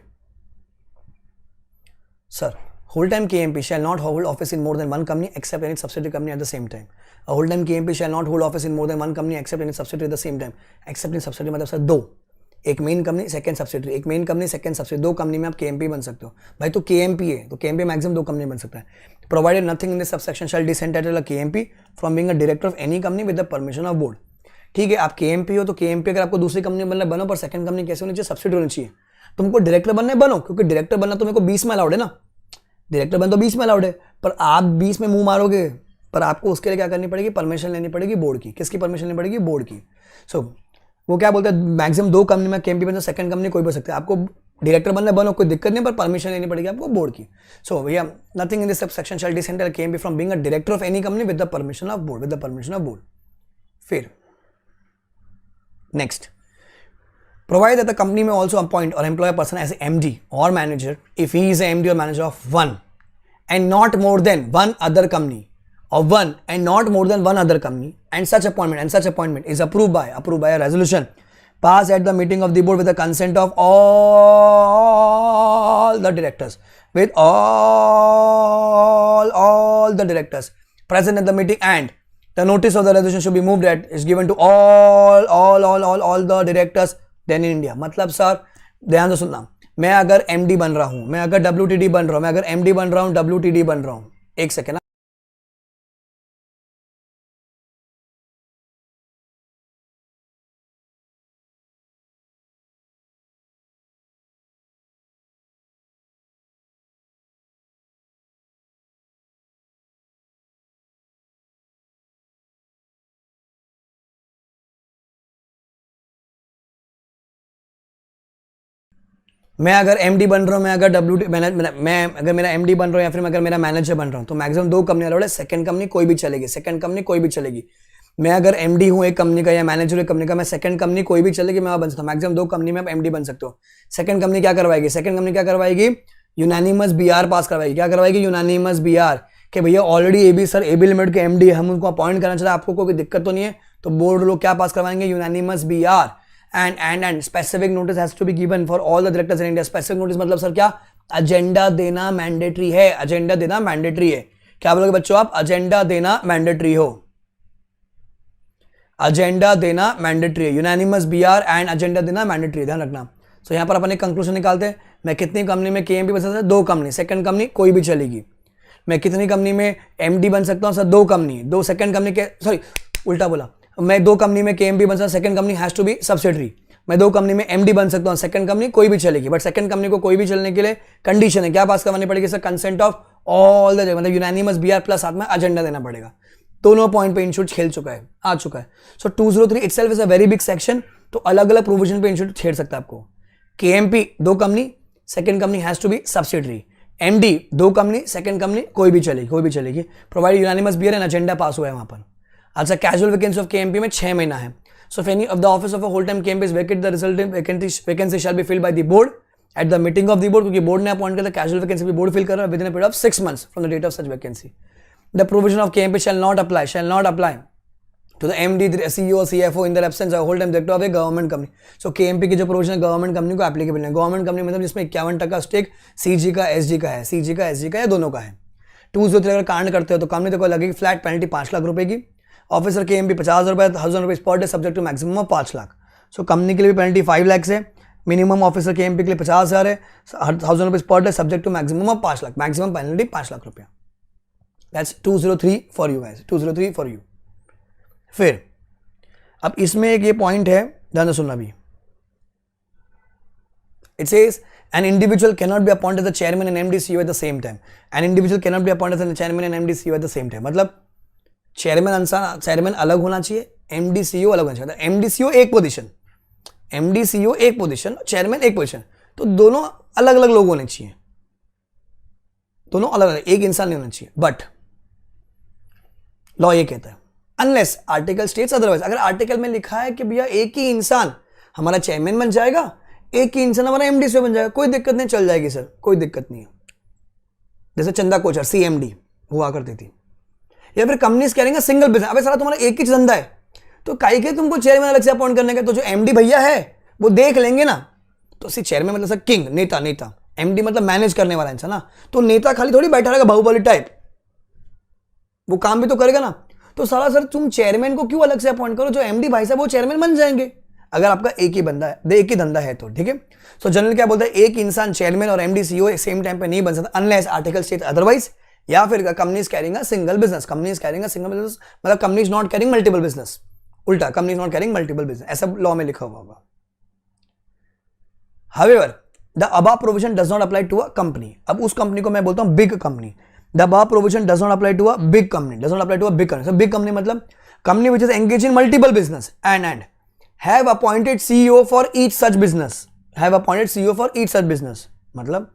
sir whole time KMP shall not hold office in more than one company except any subsidiary company at the same time। A whole time KMP shall not hold office in more than one company except any subsidiary at the same time। except any subsidiary मतलब sir दो, एक main company second subsidiary, एक main company second subsidiary, दो company में आप KMP बन सकते हो। भाई तो KMP है तो KMP मैक्सिमम दो कंपनी बन सकता है। Provided nothing in this subsection shall disentitle a KMP from being a director of any company with the permission of board. ठीक है, आप KMP हो तो KMP अगर आपको दूसरी कंपनी बनना बनो, पर सेकंड कंपनी कैसे होनी चाहिए, सब्सिडरी होनी चाहिए। तुमको डायरेक्टर बनना बनो, क्योंकि डायरेक्टर बनना तो मेरे को 20 में अलाउड है ना, डायरेक्टर बन तो 20 में अलाउड है, पर आप 20 में मुंह मारोगे, पर आपको उसके लिए क्या करनी पड़ेगी, परमिशन लेनी पड़ेगी बोर्ड की। किसकी परमिशन लेनी पड़ेगी, बोर्ड की। सो वो क्या बोलते हैं, मैक्सिमम दो कंपनी में KMP बन, सेकंड कंपनी कोई बन सकता है। आपको डायरेक्टर बनना बनो, कोई दिक्कत नहीं, पर परमिशन लेनी पड़ेगी आपको बोर्ड की। सो भैया nothing in this subsection shall disentitle KMP from being a director of any company with the permission of board, with the permission of board. फिर next, provide that the company may also appoint or employ a person as MD or manager if he is a MD or manager of one and not more than one other company, or one and not more than one other company, and such appointment is approved by a resolution passed at the meeting of the board with the consent of all the directors, with all the directors present at the meeting, and the notice of the resolution should be moved at is given to all the directors then in India. मतलब sir ध्यान से सुनना, मैं अगर MD बन रहा हूं, मैं अगर WTD बन रहा हूं, मैं अगर MD बन रहा हूं, WTD बन रहा हूं, एक सेकेंड। मैं अगर एमडी बन रहा हूँ, मैं अगर डब्ल्यू मैं अगर मेरा एमडी बन रहा हूँ या फिर मैं अगर मेरा मैनेजर बन रहा हूँ, तो मैक्सिमम 2 कंपनी अलाउड है। सेकंड कंपनी कोई भी चलेगी, सेकंड कंपनी कोई भी चलेगी। मैं अगर एमडी हूँ एक कंपनी का या मैनेजर एक कंपनी का, मैं सेकंड कंपनी कोई भी चलेगी, मैं वहाँ बन सकता हूँ। मैक्सिमम 2 कंपनी में आप एमडी बन सकते हो। सेकंड कंपनी क्या करवाएगी? सेकंड कंपनी क्या करवाएगी? यूनानिमस बीआर पास करवाएगी। क्या करवाएगी? यूनानिमस बीआर, कि भैया already AB sir AB limited के एमडी, हम उनको अपॉइंट करना चाहते हैं, आपको कोई दिक्कत तो नहीं है, तो बोर्ड लोग क्या पास करवाएंगे? Unanimous BR. And specific notice has to be given for all the directors in India. Specific notice मतलब सर क्या? एजेंडा देना मैंडेटरी है, एजेंडा देना मैंडेटरी है। क्या बोलोगे बच्चों आप? एजेंडा देना मैंडेटरी हो, एजेंडा देना मैंडेटरी है। यूनानिमस बीआर एंड एजेंडा देना मैंडेटरी है, ध्यान रखना। सो यहाँ पर अपन एक कंक्लूजन निकालते हैं। मैं कितनी कंपनी में केएमपी बन सकता हूँ? 2 कंपनी। सेकंड कंपनी कोई भी चलेगी। मैं कितनी कंपनी में एमडी बन सकता हूँ सर? 2 कंपनी। 2 सेकंड कंपनी के, सॉरी उल्टा बोला, मैं 2 कंपनी में केएमपी बन सकता हूँ, second company has to be subsidiary. मैं 2 कंपनी में एमडी बन सकता हूँ, सेकंड कंपनी कोई भी चलेगी। बट सेकंड कंपनी को कोई भी चलने के लिए कंडीशन है, क्या पास करवानी पड़ेगी sir? Consent of all the, मतलब यूनानिमस बीआर प्लस साथ में एजेंडा देना पड़ेगा। दोनों पॉइंट पे इंस्टीट्यूट खेल चुका है, आ चुका है। सो 203 itself is a very big section. तो अलग अलग प्रोविजन पे इंस्टीट्यूट छेड़ सकता है आपको। KMP 2 company, second company has to be subsidiary. MD 2 company, second company कोई भी चलेगी, कोई भी चलेगी, provide unanimous BR and agenda pass हुआ है वहां पर। अच्छा, कैजुअल वैकेंसी ऑफ केएमपी में 6 महीना है। So if any of the office of a whole time KMP is vacant, the resulting vacancy shall be filled by the board at the meeting of the board, क्योंकि board ने appoint किया था। Casual vacancy भी board fill कर रहा है within a period of 6 months from the date of such vacancy. The provision of KMP shall not apply to the MD, CEO, CFO in the absence of whole-time director of a government company. So KMP की जो provision है government company को applicable है। Government company मतलब जिसमें 51% stake CG का, SG का है, सीजी का, एसजी का या दोनों का है। 203 अगर कांड करते हो तो कंपनी को लगेगी फ्लैट पेनल्टी 5 लाख रुपए की। ऑफिसर KMP 50,000 रुपए per day subject to maximum of 5 lakh. So company के लिए भी पेनल्टी 5 लाख है। मिनिमम ऑफिसर KMP के लिए 50,000 है, 1,000 रुपए per day subject to maximum of 5 lakh. Maximum penalty 5 lakh रुपया। That's 203 for you guys, 203 for you। फिर अब इसमें एक ये पॉइंट है, ध्यान से सुनना भी। It says an individual cannot be appointed as the chairman and MD CEO at the same time. An individual cannot be appointed as the chairman and MD CEO at the same time। मतलब chairman अलग होना चाहिए, MD CEO अलग होना चाहिए। MD CEO एक position, MD CEO एक position, chairman एक पोजीशन, तो दोनों अलग अलग लोग होने चाहिए, दोनों अलग अलग, एक इंसान नहीं होना चाहिए। बट लॉ ये कहता है अनलेस आर्टिकल स्टेट्स अदरवाइज। अगर आर्टिकल में लिखा है कि भैया एक ही इंसान हमारा चेयरमैन बन जाएगा, एक ही इंसान हमारा एमडी से बन जाएगा, कोई दिक्कत नहीं, चल जाएगी सर, कोई दिक्कत नहीं है। जैसे चंदा कोचर CMD हुआ करती थी। या फिर कंपनीज करेंगे सिंगल बिजनेस, अबे सारा तुम्हारा एक ही धंधा है, तो काहे के तुमको चेयरमैन अलग से अपॉइंट करने का? तो जो एमडी भैया है वो देख लेंगे ना। तो चेयरमैन मतलब सर किंग, नेता, एमडी मतलब मैनेज करने वाला इंसान ना। तो नेता खाली थोड़ी बैठा रहेगा बाहुबली टाइप, वो काम भी तो करेगा ना। तो सारा सर तुम चेयरमैन को क्यों अलग से अपॉइंट करो? जो एमडी भाई साहब वो चेयरमैन बन जाएंगे अगर आपका एक ही बंदा है, एक ही धंधा है तो, ठीक है। सो जनरल क्या बोलता है, एक इंसान चेयरमैन और एमडी CEO सेम टाइम पे नहीं बन सकता अनलेस आर्टिकल स्टेट अदरवाइज। या फिर companies carrying a single business, companies carrying a single business मतलब companies not carrying multiple business, उल्टा companies not carrying multiple business, ऐसा लॉ में लिखा हुआ होगा। However, the above provision does not apply to a company। अब उस company को मैं बोलता हूं big company. The above provision does not apply to a big company, does not apply to a big company। So big company मतलब company which is engaged in multiple business and have appointed CEO for each such business, have appointed CEO for each such business मतलब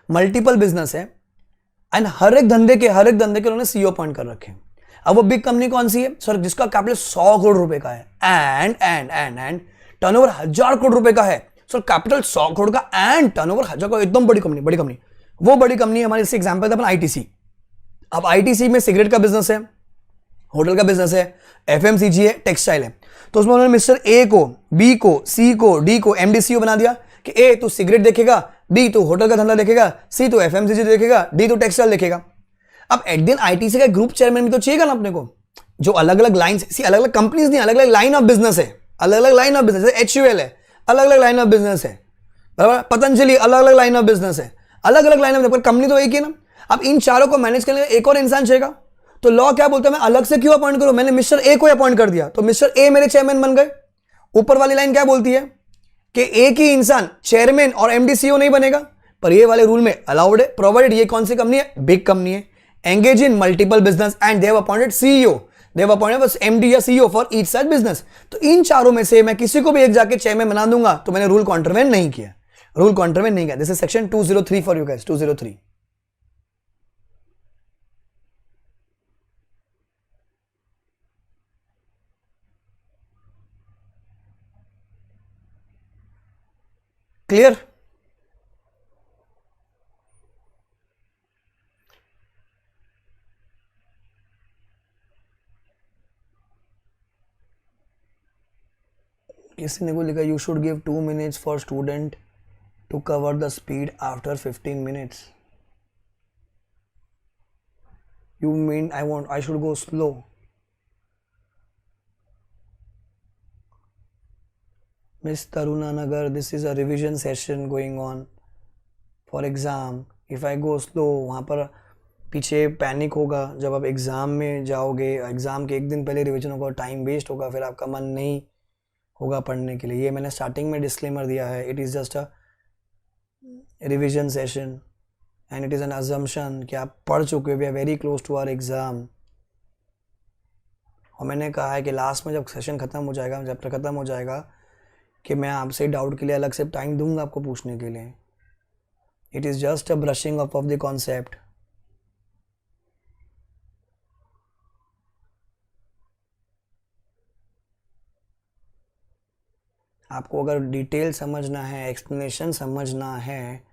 multiple business है and हर एक धंधे के उन्होंने CEO appoint कर रखे हैं। अब वो बिग कंपनी कौन सी है सर? जिसका कैपिटल 100 करोड़ रुपए का है एंड टर्नओवर 1000 करोड़ रुपए का है। सर कैपिटल 100 करोड़ का एंड टर्नओवर 1000 करोड़, एकदम बड़ी कंपनी। वो बड़ी कंपनी हमारे जैसे एग्जांपल था अपन ITC। अब ITC में सिगरेट का बिजनेस है, होटल का बिजनेस है, FMCG है, टेक्सटाइल है। तो उसमें उन्होंने मिस्टर A को, B को, C को, D को MD CEO बना दिया कि A तू सिगरेट देखेगा, B तू होटल का धंधा देखेगा, C तू FMCG देखेगा, D तू टेक्सटाइल देखेगा। अब एट दिन ITC का ग्रुप चेयरमैन भी तो चाहिए ना अपने को, जो अलग अलग लाइन, अलग अलग कंपनीज नहीं, अलग अलग लाइन ऑफ बिजनेस है, अलग अलग लाइन ऑफ बिजनेस है। HUL है, अलग अलग लाइन ऑफ बिजनेस है, बराबर। पतंजलि अलग अलग लाइन ऑफ बिजनेस है, अलग अलग लाइन ऑफ, पर कंपनी तो एक ही ना। अब इन चारों को मैनेज करने के लिए एक और इंसान चाहिए। तो लॉ क्या बोलता है, मैं अलग से क्यों अपॉइंट करूं? मैंने मिस्टर A को अपॉइंट कर दिया तो मिस्टर A मेरे चेयरमैन बन गए। ऊपर वाली लाइन क्या बोलती है कि एक ही इंसान चेयरमैन और MD CEO नहीं बनेगा, पर ये वाले रूल में अलाउड है, प्रोवाइडेड ये कौन सी कंपनी है? बिग कंपनी है, engage in multiple business and they have appointed CEO, they have appointed बस MD या CEO for each such business. तो इन चारों में से मैं किसी को भी एक जाके चेयरमैन बना दूंगा तो मैंने रूल कॉन्ट्रवेंट नहीं किया। रूल कॉन्ट्रावेंट नहीं किया. This is section 203 for you guys. 203. Clear? किसी ने को लिखा you should give 2 minutes for student to cover the speed after 15 minutes. You mean I should go slow? Miss Taruna Nagar, this is a revision session going on for exam. If I go slow, वहाँ पर पीछे panic होगा. जब आप exam में जाओगे, exam के एक दिन पहले रिविजन होगा, टाइम वेस्ट होगा, फिर आपका मन नहीं होगा पढ़ने के लिए. ये मैंने स्टार्टिंग में डिस्क्लेमर दिया है. It is just a revision session and it is an assumption कि आप पढ़ चुके हो. We are very close to our exam. और मैंने कहा है कि लास्ट में जब सेशन ख़त्म हो जाएगा, चैप्टर ख़त्म हो जाएगा, कि मैं आपसे डाउट के लिए अलग से टाइम दूंगा आपको पूछने के लिए. It is just a brushing up of the concept. आपको अगर डिटेल समझना है, एक्सप्लेनेशन समझना है,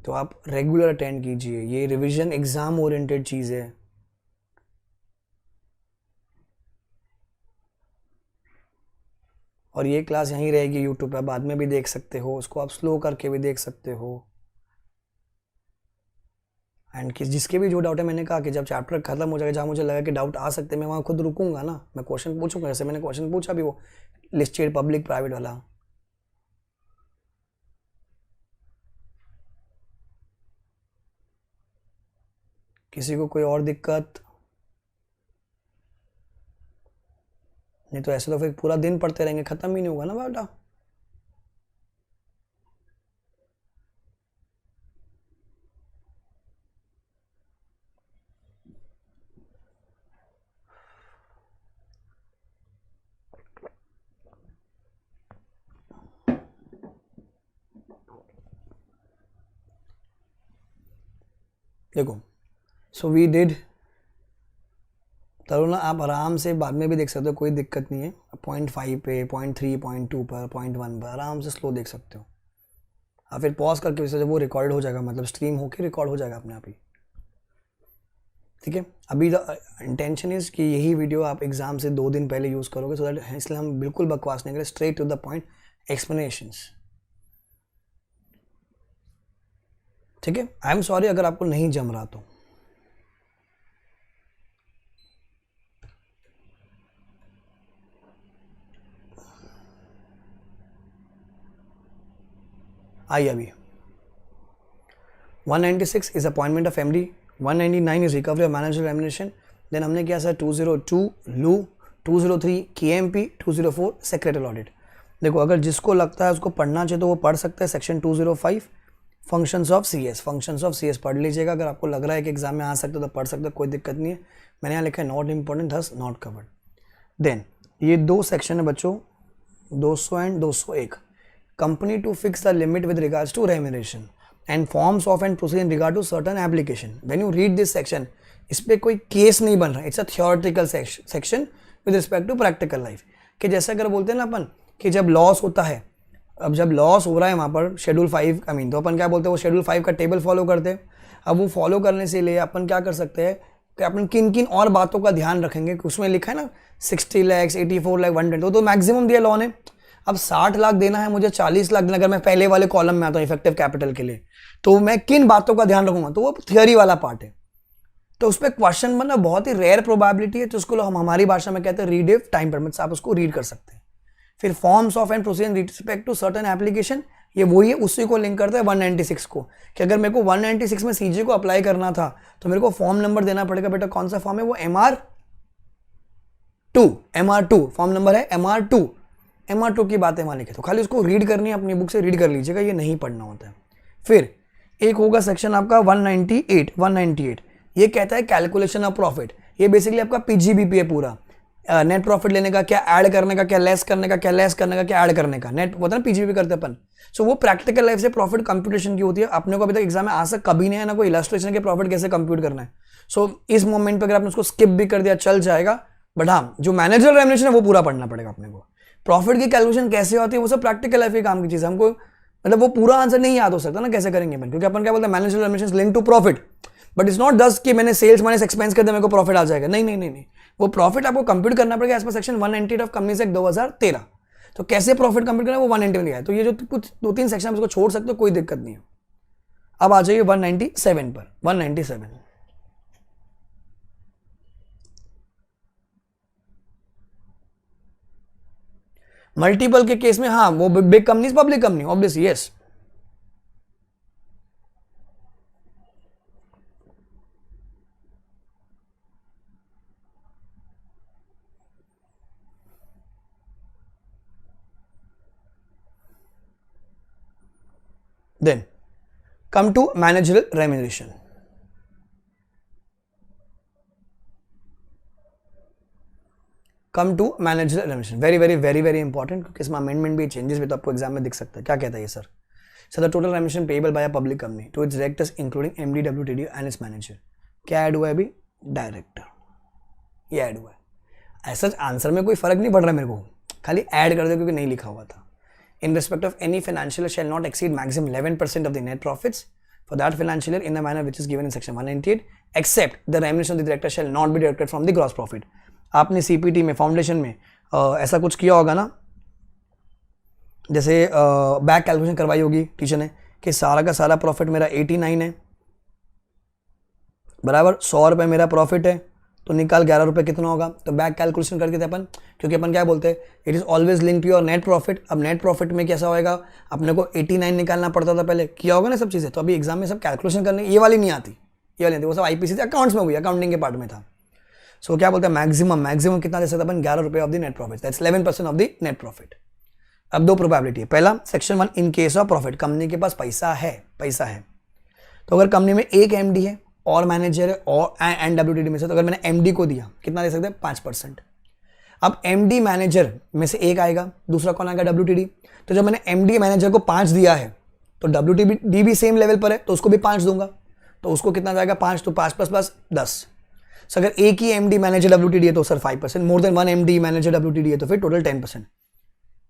तो आप रेगुलर अटेंड कीजिए. ये रिवीजन एग्ज़ाम ओरिएंटेड चीज़ है. और ये क्लास यहीं रहेगी यूट्यूब पे, बाद में भी देख सकते हो. उसको आप स्लो करके भी देख सकते हो. एंड जिसके भी जो डाउट है, मैंने कहा कि जब चैप्टर खत्म हो जाएगा, जहाँ मुझे लगा कि डाउट आ सकते हैं, मैं वहाँ खुद रुकूंगा ना, मैं क्वेश्चन पूछूंगा. जैसे मैंने क्वेश्चन पूछा भी, वो लिस्टेड पब्लिक प्राइवेट वाला. किसी को कोई और दिक्कत? नहीं तो ऐसे तो फिर पूरा दिन पढ़ते रहेंगे, ख़त्म ही नहीं होगा ना बेटा. देखो, सो वी डिड. तरुणा आप आराम से बाद में भी देख सकते हो, कोई दिक्कत नहीं है. 0.5 पे, 0.3, 0.2 पर, 0.1 पर आराम से स्लो देख सकते हो. आप फिर पॉज करके जब वो रिकॉर्ड हो जाएगा, मतलब स्ट्रीम होके रिकॉर्ड हो जाएगा अपने आप ही. ठीक है. अभी इंटेंशन इज़ कि यही वीडियो आप एग्ज़ाम से 2 दिन पहले यूज़ करोगे, सो दैट, इसलिए हम बिल्कुल बकवास नहीं करें, straight to the point explanations. ठीक है. आई एम सॉरी अगर आपको नहीं जम रहा तो. आइए अभी 196 is appointment of MD. 199 is recovery of manager remuneration. Then हमने किया सर 202 लू, 203 केएमपी, 204 सेक्रेटरी ऑडिट. देखो, अगर जिसको लगता है उसको पढ़ना चाहिए तो वो पढ़ सकता है. Section 205 functions of CS. Functions of CS पढ़ लीजिएगा. अगर आपको लग रहा है कि एग्जाम में आ सकते हो तो पढ़ सकते हो, कोई दिक्कत नहीं है. मैंने यहाँ लिखा है not important, thus not covered. Then ये 2 सेक्शन है बच्चों, 200 and 201. Company to fix the limit with regards to remuneration and forms of and procedure in regard to certain application. When you read this section, इस पर कोई केस नहीं बन रहा. It's a theoretical section with respect to practical life. कि जैसे अगर बोलते हैं ना अपन कि जब लॉस होता है, अब जब लॉस हो रहा है वहाँ पर शेड्यूल 5 तो अपन क्या बोलते हैं, वो शेड्यूल 5 का टेबल फॉलो करते हैं. अब वो फॉलो करने से लिए अपन क्या कर सकते हैं कि अपन किन किन और बातों का ध्यान रखेंगे. उसमें लिखा है ना 60 लाख, 84 लाख, 120, तो मैक्सिमम दिया लॉ ने. अब 60 लाख देना है मुझे, 40 लाख देना, अगर मैं पहले वाले कॉलम में आता हूँ इफेक्टिव कैपिटल के लिए, तो मैं किन बातों का ध्यान रखूंगा, तो वो थियोरी वाला पार्ट है. तो उस पर क्वेश्चन बनना बहुत ही रेयर प्रोबेबिलिटी है. तो उसको हम हमारी भाषा में कहते हैं रीड इफ टाइम परमिट्स. आप उसको रीड कर सकते हैं. फिर forms of and procedure respect to certain application, ये वही है, उसी को लिंक करता है 196 को. कि अगर मेरे को 196 में सीजी को अप्लाई करना था तो मेरे को फॉर्म नंबर देना पड़ेगा. बेटा कौन सा फॉर्म है वो? MR2 फॉर्म नंबर है. MR2 की बातें वहाँ लिखे, तो खाली उसको रीड करनी है, अपनी बुक से रीड कर लीजिएगा, ये नहीं पढ़ना होता है. फिर एक होगा सेक्शन आपका 198. ये कहता है कैलकुलेशन ऑफ प्रॉफिट. ये बेसिकली आपका पीजीबीपी है पूरा. नेट प्रॉफिट लेने का, क्या ऐड करने का, क्या लेस करने का, क्या लेस करने का, क्या ऐड करने का, नेट होता है ना, पीजीबी करते अपन। सो वो प्रैक्टिकल लाइफ से प्रॉफिट कंप्यूटेशन की होती है। अपने को अभी तक एग्जाम में आज तक कभी नहीं है ना कोई इलस्ट्रेशन के प्रॉफिट कैसे कंप्यूट करना है। सो इस मोमेंट पे अगर आपने उसको स्किप भी कर दिया चल जाएगा, बट हाँ जो मैनेजर रेम्युनरेशन है वो पूरा पढ़ना पड़ेगा अपने को। प्रॉफिट की कैलकुलेशन कैसे होती है वो सब प्रैक्टिकल लाइफ के काम की चीज़ है। हमको मतलब वो पूरा आंसर नहीं याद हो सकता ना कैसे करेंगे अपन, क्योंकि अपन क्या बोलते हैं manager remuneration link to profit, but it's not दस कि मैंने सेल्स माइनस एक्सपेंस कर दिया मेरे को प्रॉफिट आ जाएगा। नहीं नहीं नहीं नहीं, वो प्रॉफिट आपको कंप्यूट करना पड़ेगा as per section 198 of companies act 2013। तो कैसे प्रॉफिट कंप्यूट करना है वो 190 में लिखा है। तो ये जो कुछ 2-3 सेक्शन उसको छोड़ सकते हो, कोई दिक्कत नहीं है। अब आ जाइए 197 पर। 197 मल्टीपल के केस में, हाँ वो big companies public company obviously, yes. Then come to managerial remuneration. Come to managerial remuneration. Very important, क्योंकि इसमें अमेंडमेंट भी चेंजेस भी तो आपको एग्जाम में दिख सकता है। क्या कहता है ये sir? So the total remuneration payable by a public company to its directors including MD, WTD and its manager. क्या ऐड हुआ है अभी? डायरेक्टर, ये ऐड हुआ है। ऐसा आंसर में कोई फर्क नहीं पड़ रहा मेरे को, खाली ऐड कर दो क्योंकि नहीं लिखा हुआ था। In respect of any financial year shall not exceed maximum 11% of the net profits for that financial year in the manner which is given in section 198, except the remuneration of the director shall not be deducted from the gross profit. आपने CPT में foundation में ऐसा कुछ किया होगा ना, जैसे back calculation करवाई होगी टीचर ने कि सारा का सारा प्रॉफिट मेरा 89 है बराबर 100 रुपये मेरा प्रॉफिट है, तो निकाल 11 रुपये कितना होगा। तो बैक कैलकुलेशन करके थे अपन, क्योंकि अपन क्या बोलते हैं it is always link to your net profit. अब नेट प्रॉफिट में कैसा होएगा, अपने को 89 निकालना पड़ता था पहले, किया होगा ना सब चीज़ें। तो अभी एग्जाम में सब कैलकुलेशन करने ये वाली नहीं आती, ये वाली नहीं आती, वो सब IPC से अकाउंट्स में हुई, अकाउंटिंग के पार्ट में था। सो क्या बोलते हैं मैक्सिमम कितना दे सकते अपन, 11 रुपये of the net profit, that's 11% of the net profit. अब दो प्रोबेबिलिटी है, पहला section 1 in case of profit, company के पास पैसा है तो अगर कंपनी में एक MD है और मैनेजर है और एंड WTD में से, तो अगर मैंने MD को दिया कितना दे सकते हैं 5%। अब MD मैनेजर में से एक आएगा, दूसरा कौन आएगा WTD। तो जब मैंने MD मैनेजर को 5 दिया है तो WTD भी सेम लेवल पर है तो उसको भी 5 दूंगा, तो उसको कितना जाएगा 5, तो 5 + 10। सो अगर एक ही MD मैनेजर WTD है तो sir 5%, more than 1 MD manager WTD है तो फिर टोटल 10%।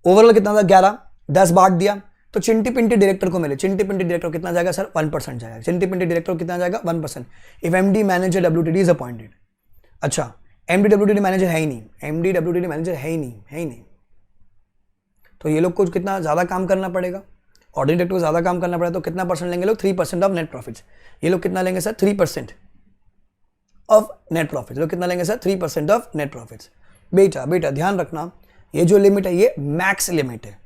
ओवरऑल कितना था 11, 10 बांट दिया तो चिंटी पिंटी डायरेक्टर को मिले, चिंटी पिंटी डायरेक्टर कितना जाएगा सर 1% जाएगा, चिंटी पिंटी डायरेक्टर कितना जाएगा 1%। If MD manager WTD is appointed. अच्छा MD WTD मैनेजर है ही नहीं, MD WTD मैनेजर है ही नहीं, तो ये लोग को कितना ज़्यादा काम करना पड़ेगा, ऑर्डिनरी डायरेक्टर को ज़्यादा काम करना पड़ेगा, तो कितना परसेंट लेंगे लोग 3% ऑफ नेट प्रॉफिट्स। ये लोग कितना लेंगे सर 3% ऑफ नेट प्रॉफिट्स, लोग कितना लेंगे सर 3% ऑफ नेट प्रॉफिट्स। बेटा ध्यान रखना, ये जो लिमिट है ये मैक्स लिमिट है,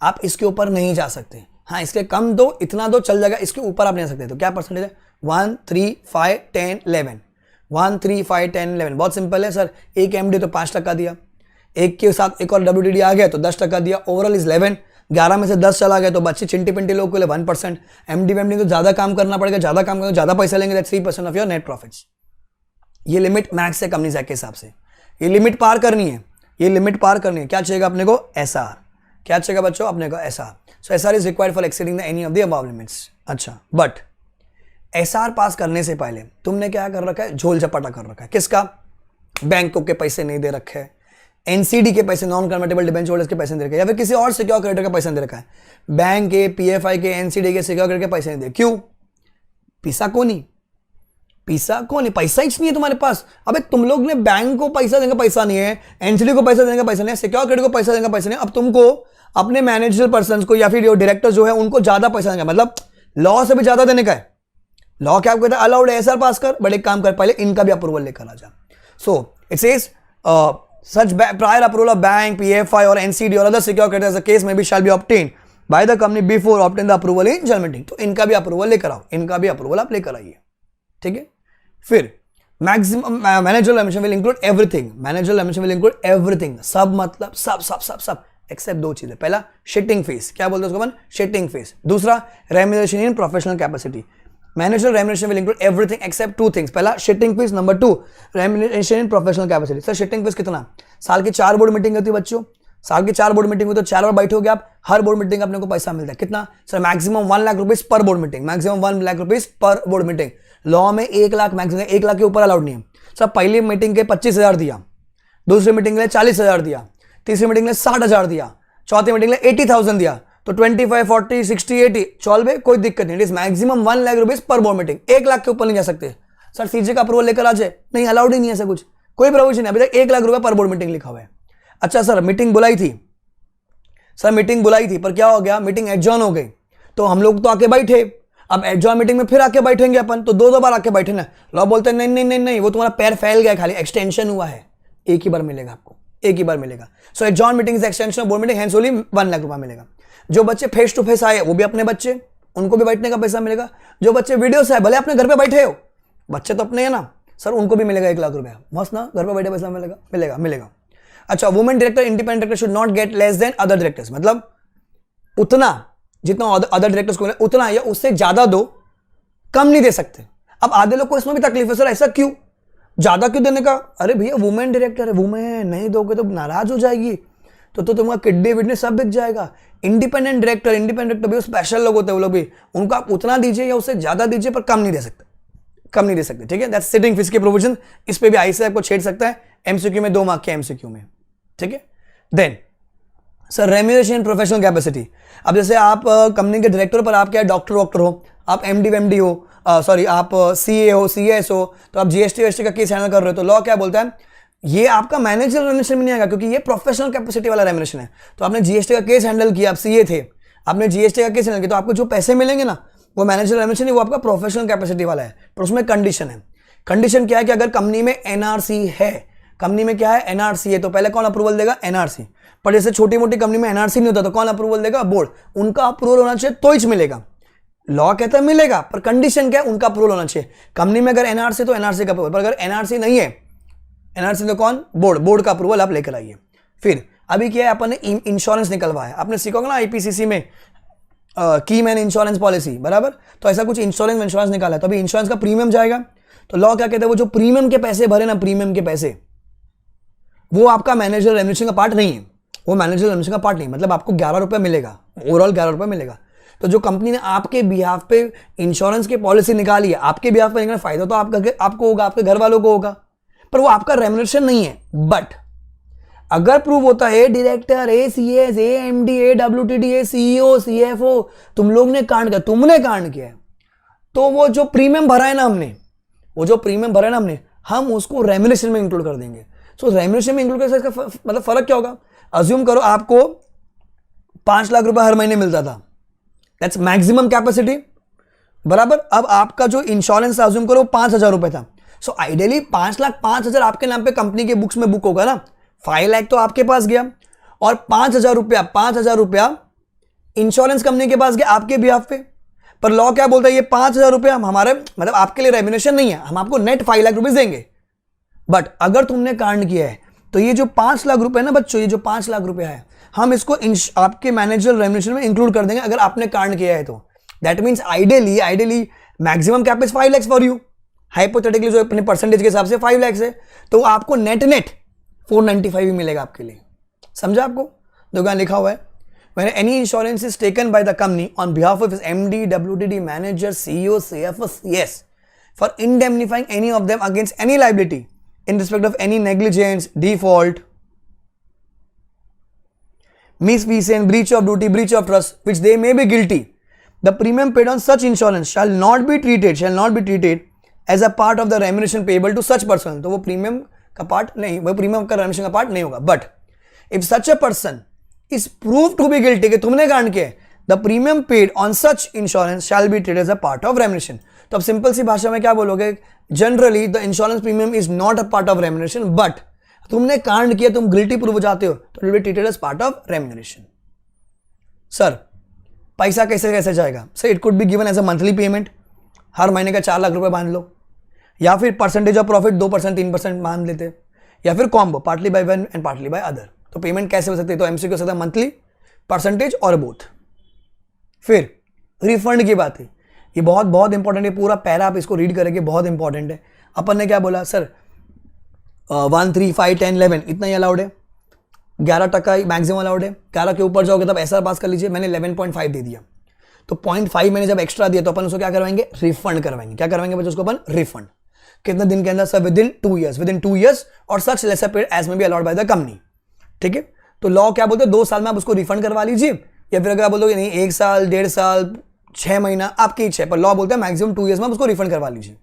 आप इसके ऊपर नहीं जा सकते। हाँ इसके कम दो, इतना दो चल जाएगा, इसके ऊपर आप नहीं जा सकते। तो क्या परसेंटेज है 1, 3, 5, 10, 11, 1, 3, 5, 10, 11। बहुत सिंपल है सर, एक MD तो 5% दिया, एक के साथ एक और WTD आ गया तो 10% दिया, ओवरऑल इज 11। 11 में से 10 चला गया तो बच्चे चिंटी पिंटी लोग के लिए 1%। MD तो ज़्यादा काम करना पड़ेगा, ज़्यादा काम करेंगे ज़्यादा पैसा लेंगे, 3% ऑफ योर नेट प्रॉफिट्स। ये लिमिट मैक्स है कंपनीज एक्ट के हिसाब से, ये लिमिट पार करनी है, क्या चाहिएगा अपने को SR, क्या चाहिएगा बच्चों अपने को SR। So SR is required for exceeding the any of the above limits. अच्छा बट SR पास करने से पहले तुमने क्या कर रखा है, झोल झपाटा कर रखा है। किसका, बैंकों के पैसे नहीं दे रखे है, NCD के पैसे, नॉन कन्वर्टेबल डिबेंचर होल्डर्स के पैसे नहीं दे रखे, या फिर किसी और सिक्योर क्रेडिटर का पैसा नहीं दे रखा है। बैंक के, PFI के, NCD के सिक्योर क्रेडिटर के पैसे नहीं दे, क्यों? पैसा को नहीं, पैसा ही नहीं है तुम्हारे पास। अबे तुम लोग ने बैंक को पैसा देने का पैसा नहीं है, NCD को पैसा देने का पैसा नहीं है, सिक्योर क्रेडिटर को पैसा देने का पैसा नहीं है। अब तुमको अपने मैनेजर पर्सन को या फिर जो डायरेक्टर जो है उनको ज्यादा पैसा देने का, मतलब लॉ से भी ज्यादा देने का है। लॉ क्या कहता है, अलाउड है SR पास कर, बट एक काम कर पहले इनका भी अप्रूवल लेकर आ जा। So it says such prior approval of bank, PFI or NCD or other secure creditors the case में be shall be obtain by the company before obtain the approval in general meeting. तो इनका भी approval लेकर आओ, इनका भी approval आप लेकर आइए, ठीक है। फिर maximum managerial remuneration will include everything, सब मतलब सब एक्सेप्ट 2 चीजें। पहला शिटिंग फीस, क्या बोलते हैं उसको अपन, शिटिंग फीस। दूसरा remuneration in professional capacity. Manager remuneration will include everything except two things. पहला sitting fees, number 2 remuneration in professional capacity. Sir sitting fees कितना? साल की 4 बोर्ड मीटिंग होती है बच्चों, साल की 4 बोर्ड मीटिंग हुई तो 4 बार बैठोगे आप, हर बोर्ड मीटिंग अपने को पैसा मिलता है कितना? Sir maximum 1 lakh rupees per board meeting, maximum 1 lakh rupees per board meeting. Law में 1 लाख मैक्सिमम, 1 लाख के ऊपर अलाउड नहीं है। सर पहली मीटिंग के 25,000 दिया, दूसरी मीटिंग के लिए 40,000 दिया, तीसरी मीटिंग के लिए 60,000 दिया, चौथी मीटिंग के लिए 80,000 दिया, तो 25, 40, 60, 80 चौल भाई कोई दिक्कत नहीं। It is maximum 1 lakh rupees per board meeting, 1 lakh के ऊपर नहीं जा सकते। सर सीजे का अप्रूवल लेकर आ जाए, नहीं अलाउड ही नहीं है ऐसा कुछ, कोई प्रोविजन नहीं, अभी तक 1 लाख रुपए पर बोर्ड मीटिंग लिखा हुआ है। अच्छा सर मीटिंग बुलाई थी, सर मीटिंग बुलाई थी पर क्या हो गया, मीटिंग एडजॉर्न हो गई, तो हम लोग तो आके बैठे, अब एडजॉर्न मीटिंग में फिर आके बैठेंगे अपन, तो 2 बार आके बैठे ना। लॉ बोलते हैं नहीं नहीं नहीं नहीं, वो तुम्हारा पैर फैल गया, खाली एक्सटेंशन हुआ है, एक ही बार मिलेगा आपको, एक ही बार मिलेगा। So adjourn meeting is extension of board meeting, hence only 1 lakh रुपया मिलेगा। जो बच्चे फेस टू फेस आए वो भी अपने बच्चे, उनको भी बैठने का पैसा मिलेगा। जो बच्चे वीडियो से आए, भले अपने घर पे बैठे हो, बच्चे तो अपने हैं ना सर, उनको भी मिलेगा 1 लाख रुपया, मस्त ना, घर पे बैठे पैसा मिलेगा, मिलेगा मिलेगा। अच्छा women director, independent director should not get less than other directors, मतलब उतना जितना अदर डायरेक्टर्स को मिले उतना या उससे ज्यादा दो, कम नहीं दे सकते। अब आधे लोग को इसमें भी तकलीफ है, सर ऐसा क्यों, ज्यादा क्यों देने का? अरे भैया वुमेन डायरेक्टर है, वुमेन नहीं दोगे तो नाराज हो जाएगी, तो तुम्हारा किडनी विडनी सब बिक जाएगा। इंडिपेंडेंट डायरेक्टर भी स्पेशल लोग होते हैं, वो लोग भी, उनको आप उतना दीजिए या उससे ज्यादा दीजिए पर कम नहीं दे सकते, कम नहीं दे सकते, ठीक है। दैट्स सिटिंग फीस के प्रोविजन, इस पे भी आई से आपको छेड़ सकता है एमसीक्यू में, 2 मार्क के एमसीक्यू में, ठीक है। Then sir remuneration professional capacity, अब जैसे आप कंपनी के डायरेक्टर पर आप क्या डॉक्टर हो, आप एमडी वेमडी हो, सॉरी आप सीए हो, सीएस हो, तो आप जीएसटी का केस हैंडल कर रहे हो, तो लॉ क्या बोलता है, ये आपका मैनेजर रेम्यूनरेशन में नहीं आएगा क्योंकि ये प्रोफेशनल कैपेसिटी वाला रेम्यूनरेशन है। तो आपने जीएसटी का केस हैंडल किया, आप सीए थे, आपने जीएसटी का केस हैंडल किया, तो आपको जो पैसे मिलेंगे ना वो मैनेजर रेम्यूनरेशन नहीं, वो आपका प्रोफेशनल कैपेसिटी वाला है। पर उसमें कंडीशन है, कंडीशन क्या है कि अगर कंपनी में एनआरसी है, कंपनी में क्या है एनआरसी है, तो पहले कौन अप्रूवल देगा, एनआरसी। पर जैसे छोटी मोटी कंपनी में एनआरसी नहीं होता तो कौन अप्रूवल देगा, बोर्ड। उनका अप्रूवल होना चाहिए तो ही मिलेगा, लॉ कहता है मिलेगा, पर कंडीशन क्या है, उनका अप्रूवल होना चाहिए। कंपनी में अगर एनआरसी तो एनआरसी का अप्रूवल, पर अगर एनआरसी नहीं है, एनआरसी तो कौन, बोर्ड का अप्रूवल आप लेकर आइए। फिर अभी क्या है, अपन ने इंश्योरेंस निकलवाया, आपने सीखा होगा ना आईपीसीसी में की मैन इंश्योरेंस पॉलिसी, बराबर, तो ऐसा कुछ इंश्योरेंस निकाला है, तो अभी इंश्योरेंस का प्रीमियम जाएगा, तो लॉ क्या कहते हैं, वो जो प्रीमियम के पैसे भरे ना, प्रीमियम के पैसे, वो आपका मैनेजर रेम्यूनरेशन का पार्ट नहीं है, वो मैनेजर रेम्यूनरेशन का पार्ट नहीं, मतलब आपको 11 रुपये मिलेगा, ओवरऑल 11 रुपये मिलेगा। तो जो कंपनी ने आपके बिहाफ पे इंश्योरेंस की पॉलिसी निकाली है, आपके बिहाफ पे निकालना, फायदा तो आपको होगा, आपके घर वालों को होगा, पर वो आपका रेम्यूनरेशन नहीं है। बट अगर प्रूव होता है director, ACS, AMD, AWTD, CEO, CFO, तुम लोग ने कांड किया, तुमने कांड किया है, तो वो जो प्रीमियम भरा है ना हमने, वो जो प्रीमियम भरा है ना हमने, हम उसको रेम्यूनरेशन में इंक्लूड कर देंगे। सो रेम्यूनरेशन में इंक्लूड करने से इसका मतलब फर्क क्या होगा, अज्यूम करो आपको 5 लाख रुपए हर महीने मिलता था, दैट्स मैक्सिमम कैपेसिटी, बराबर। अब आपका जो इंश्योरेंस अज्यूम करो 5,000 रुपए था, सो आइडियली 5 लाख 5,000 आपके नाम पे कंपनी के बुक्स में बुक होगा ना, 5 लाख तो आपके पास गया और 5,000 रुपया इंश्योरेंस कंपनी के पास गया आपके बिहाफ पे। पर लॉ क्या बोलता है, ये 5,000 रुपया हमारे मतलब आपके लिए रेम्यूनरेशन नहीं है, हम आपको नेट 5 लाख रुपीज देंगे। बट अगर तुमने कांड किया है तो ये जो 5 लाख रुपए ना बच्चों, ये जो 5 लाख रुपया है, हम इसको आपके मैनेजर रेम्यूनरेशन में इंक्लूड कर देंगे अगर आपने कांड किया है तो। That means ideally maximum cap is 5 lakh for you, hypothetically जो अपने परसेंटेज के हिसाब से 5 लाख है, तो आपको नेट 495 ही मिलेगा आपके लिए। समझा आपको, जो लिखा हुआ है, when any insurance is taken by the company on behalf of its MD, WTD, manager, CEO, CFO, CS for indemnifying any of them against any liability in respect of any negligence, default, misfeasance, breach of duty, breach of trust, which they may be guilty, the premium paid on such insurance shall not be treated as a part of the remuneration payable to such person. तो वो premium का part नहीं, वो premium का remuneration का part नहीं होगा। But if such a person is proved to be guilty कि तुमने कांड किया, the premium paid on such insurance shall be treated as a part of remuneration। तो अब सिंपल सी भाषा में क्या बोलोगे, generally the insurance premium is not a part of remuneration, but तुमने कांड किया, तुम गिल्टी प्रूव हो जाते हो तो will be treated as part of remuneration. Sir पैसा कैसे जाएगा, sir it could be given as a monthly payment, हर महीने का 4 लाख रुपए बांध लो, या फिर परसेंटेज ऑफ प्रॉफिट 2% 3% बांध लेते, या फिर combo partly by one and partly by other. तो पेमेंट कैसे हो सकती है, तो एमसीक्यू हो सकता है मंथली, परसेंटेज और बोथ। फिर रिफंड की बात है, ये बहुत बहुत इंपॉर्टेंट है, पूरा पैरा आप इसको रीड करेंगे, बहुत इंपॉर्टेंट है। अपन ने क्या बोला सर 1, 3, 5, 10, 11 इतना ही अलाउड है, 11% मैक्सिमम अलाउड है। 11 के ऊपर जाओगे तब एसआर पास कर लीजिए, मैंने 11.5 दे दिया, तो 0.5 मैंने जब एक्स्ट्रा दिया तो अपन उसको क्या करवाएंगे, रिफंड करवाएंगे। क्या करवाएंगे बच्चों उसको अपन, रिफंड। कितने दिन के अंदर sir, with in 2 years, with in 2 years और सच लेसर पीरियड एज में be allowed by the company. ठीक है, तो लॉ क्या बोलते हैं 2 साल में आप उसको रिफंड करवा लीजिए, या फिर अगर आप बोलोगे नहीं 1 साल 1.5 साल 6 महीना आपकी इच्छा है, पर लॉ बोलते हैं मैक्सिमम 2 ईयर्स में आप उसको रिफंड करवा लीजिए।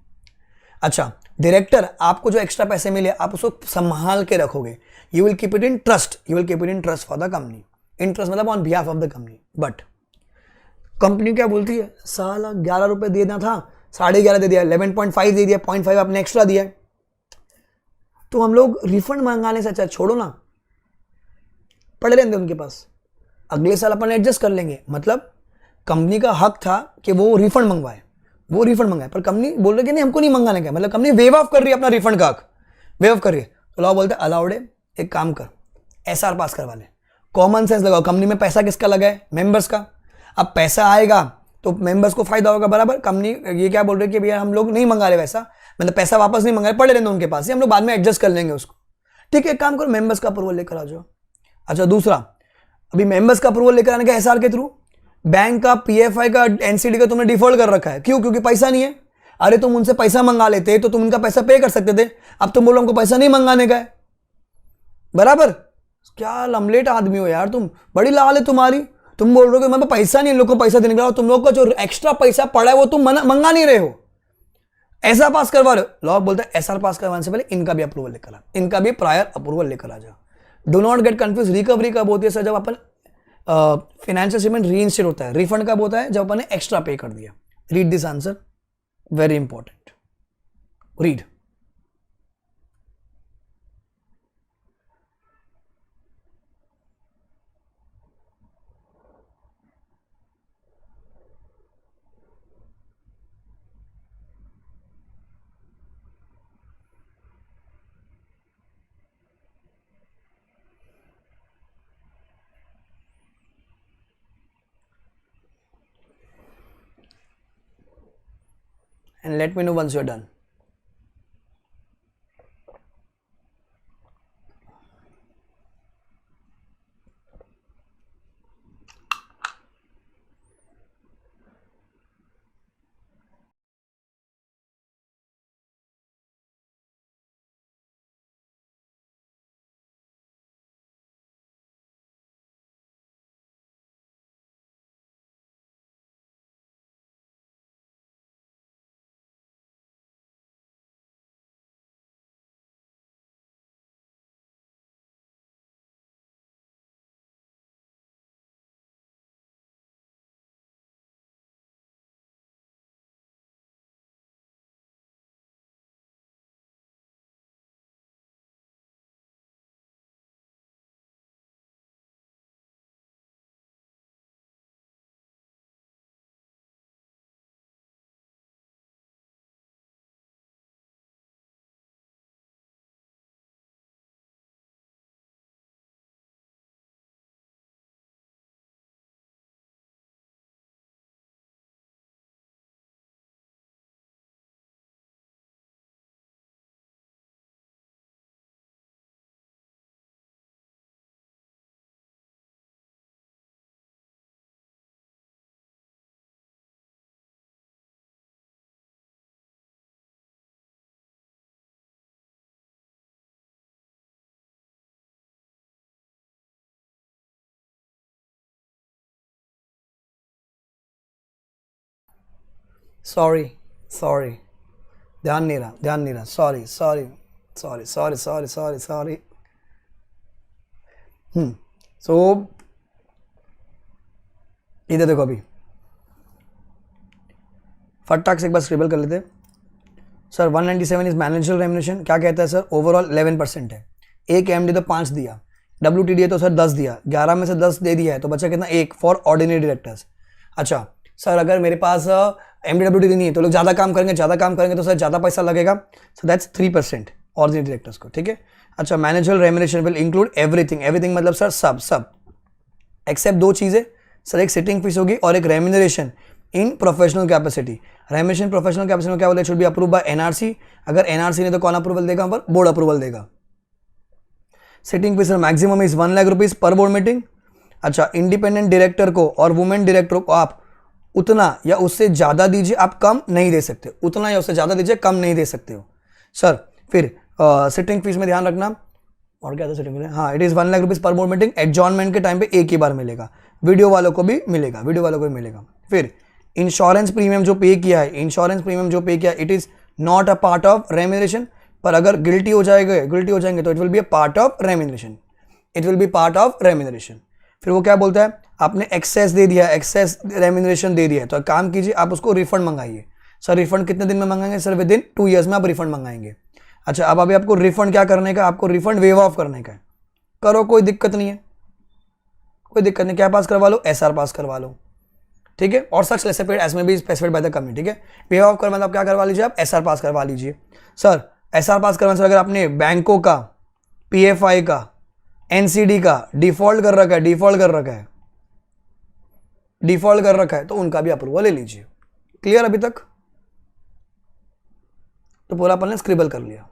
अच्छा, डायरेक्टर आपको जो एक्स्ट्रा पैसे मिले आप उसको संभाल के रखोगे, you will keep it in trust, you will keep it in trust for the company. Interest मतलब on behalf of the company. But company क्या बोलती है, साला 11 रुपए देना था, 11.5 दे दिया, 11.5 दे दिया, 0.5 आपने एक्स्ट्रा दिया, तो हम लोग रिफंड मांगाने से अच्छा छोड़ो ना, पड़े रहते उनके पास, अगले साल अपन एडजस्ट कर लेंगे। मतलब कंपनी का हक था कि वो रिफंड मंगवाए, वो रिफंड मंगाए, पर कंपनी बोल रही कि नहीं हमको नहीं मंगाने का, मतलब कंपनी वेव ऑफ कर रही है अपना रिफंड का हक, वेव ऑफ कर रही है। तो लॉ बोलते हैं अलाउड है, एक काम कर एसआर पास करवा ले, कॉमन सेंस लगाओ। कंपनी में पैसा किसका लगा है, मेंबर्स का। अब पैसा आएगा तो मेंबर्स को फायदा होगा बराबर। कंपनी ये क्या बोल रही है कि भैया हम लोग नहीं मंगा रहे वैसा, मतलब पैसा वापस नहीं मंगा रहे, पड़े रहते उनके पास ही, हम लोग बाद में एडजस्ट कर लेंगे उसको। ठीक है, एक काम करो मेंबर्स का अप्रूवल लेकर आ जाओ। अच्छा, दूसरा, अभी मेंबर्स का अप्रूवल लेकर आने का एसआर के थ्रू, बैंक का, पीएफआई का, एनसीडी का तुमने डिफॉल्ट कर रखा है, क्यों? क्योंकि पैसा नहीं है। अरे तुम उनसे पैसा मंगा लेते तो तुम उनका पैसा पे कर सकते थे, अब तुम बोलो हमको पैसा नहीं मंगाने का है, बराबर। क्या लमलेट आदमी हो यार तुम, बड़ी लाल है तुम्हारी। तुम बोल रहे हो कि मेरे पैसा नहीं, इन लोग को पैसा देने का, तुम लोग का जो एक्स्ट्रा पैसा पड़ा है वो तुम मंगा नहीं रहे हो, ऐसा पास करवा रहे हो। लॉ बोलता है एसआर पास करवाने से पहले इनका भी अप्रूवल लेकर आ, इनका भी प्रायर अप्रूवल लेकर आ जाओ। Do not get confuse. Recovery कब होती है सर, जब अपन फाइनेंशियल स्टेटमेंट रीइंस्टेट होता है। रिफंड कब होता है, जब अपन ने एक्स्ट्रा पे कर दिया। Read this answer, very important, read. And let me know once you're done. Sorry sorry, ध्यान नहीं रहा, ध्यान नहीं रहा, sorry sorry sorry sorry sorry sorry sorry. So इधर देखो, अभी फटाक से एक बार स्क्रिबल कर लेते हैं। सर 197 इज मैनेजर रेम्युनरेशन, क्या कहता है सर, ओवरऑल 11% है। एक एमडी तो 5 दिया, WTD है तो सर 10 दिया, 11 में से 10 दे दिया है तो बचा कितना, 1 फॉर ऑर्डिनरी डायरेक्टर्स। अच्छा सर, अगर मेरे पास MD/WTD नहीं है तो लोग ज़्यादा काम करेंगे, ज़्यादा काम करेंगे तो सर ज़्यादा पैसा लगेगा, सो दैट्स 3% ऑर्डिनरी डायरेक्टर्स को। ठीक है, अच्छा, manager remuneration will include everything, everything मतलब सर सब सब, एक्सेप्ट 2 चीज़ें सर, एक सिटिंग फीस होगी और एक remuneration in professional capacity. Remuneration professional capacity में क्या बोलते हैं, should be approve by NRC. अगर एनआरसी नहीं तो कौन अप्रूवल देगा, वहां पर बोर्ड अप्रूवल देगा। Sitting fees maximum is 1 lakh rupees per board meeting. अच्छा, इंडिपेंडेंट डायरेक्टर को और वुमेन डायरेक्टर को आप उतना या उससे ज्यादा दीजिए, आप कम नहीं दे सकते। उतना या उससे ज्यादा दीजिए, कम नहीं दे सकते हो सर। फिर सिटिंग फीस में ध्यान रखना, और क्या था सिटिंग फीस, हाँ it is 1 lakh rupees per board meeting. Adjournment के टाइम पे एक ही बार मिलेगा, वीडियो वालों को भी मिलेगा, वीडियो वालों को भी मिलेगा। फिर इंश्योरेंस प्रीमियम जो पे किया है, इंश्योरेंस प्रीमियम जो पे किया it is not a part of remuneration, पर अगर गिल्टी हो जाएंगे तो it will be a part of remuneration, it will be part of remuneration. फिर वो क्या बोलता है, आपने एक्सेस दे दिया, एक्सेस रेम्यूनरेशन दे दिया, तो काम कीजिए आप उसको रिफंड मंगाइए। सर रिफंड कितने दिन में मंगाएंगे, सर विद इन 2 ईयर्स में आप रिफंड मंगाएंगे। अच्छा, अब अभी आपको रिफंड क्या करने का, आपको रिफंड वेव ऑफ करने का है, करो कोई दिक्कत नहीं है, कोई दिक्कत नहीं, क्या पास करवा लो, एसआर पास करवा लो, ठीक है। और सच लेसे पेड एज में be specified by the company, ठीक है। वेव ऑफ करवाना आप क्या करवा लीजिए, आप एसआर पास करवा लीजिए। सर एसआर पास करवाने से अगर आपने बैंकों का, पीएफआई का, एनसीडी का डिफॉल्ट कर रखा है, डिफॉल्ट कर रखा है तो उनका भी अप्रूवल ले लीजिए। क्लियर अभी तक? तो पूरा अपन ने स्क्रिबल कर लिया।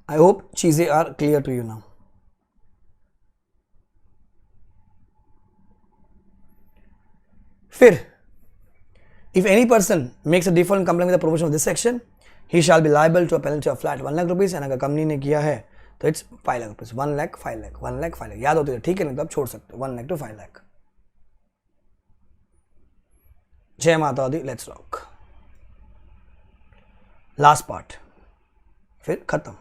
आई होप चीजें are clear to you now. फिर if any person makes a default in complying with the provision of this section, he shall be liable to a penalty of flat 1 lakh rupees. And अगर company ने किया है तो it's 5 lakh rupees, 1 lakh 5 lakh, 1 lakh 5 lakh, याद होती है ठीक है, नहीं तो आप छोड़ सकते हो 1 लाख टू 5 लाख। जय माता दी, लेट्स रॉक। लास्ट पार्ट फिर खत्म।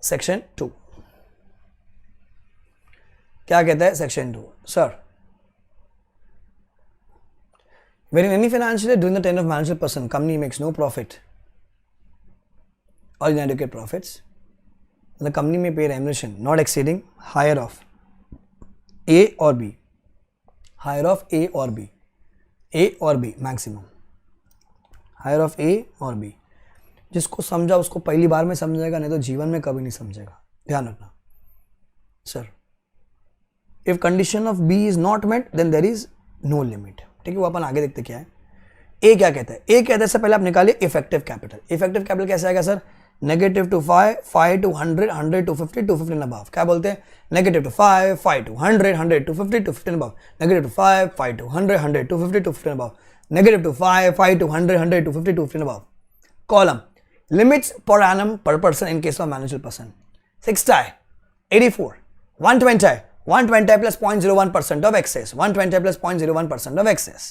सेक्शन 2 क्या कहता है, section 2, sir when in any financial year during the tenure of managerial person company makes no profit or inadequate profits, the company may pay remuneration not exceeding higher of A or B, higher of A or B, A or B maximum, higher of A or B। जिसको समझा उसको पहली बार में समझेगा, नहीं तो जीवन में कभी नहीं समझेगा। ध्यान रखना sir, if condition of B is not met then there is no limit, ठीक है। वो अपन आगे देखते क्या है। ए क्या कहता है, ए कहता है से पहले आप निकालिए इफेक्टिव कैपिटल। इफेक्टिव कैपिटल कैसे आएगा sir, negative to 5, 5 to 100, 100 to 50, 250 and above. क्या बोलते हैं, negative to 5, 5 to 100, 100 to 50, 250 and above. Negative to 5, 5 to 100, 100 to 50, 250 and above. Negative to 5, 5 to 100, 100 to 50, 250 and above. Column limits per annum per person in case of manager person 60, 84, 120, 120 plus 0.01% of excess, 120 plus 0.01% of excess,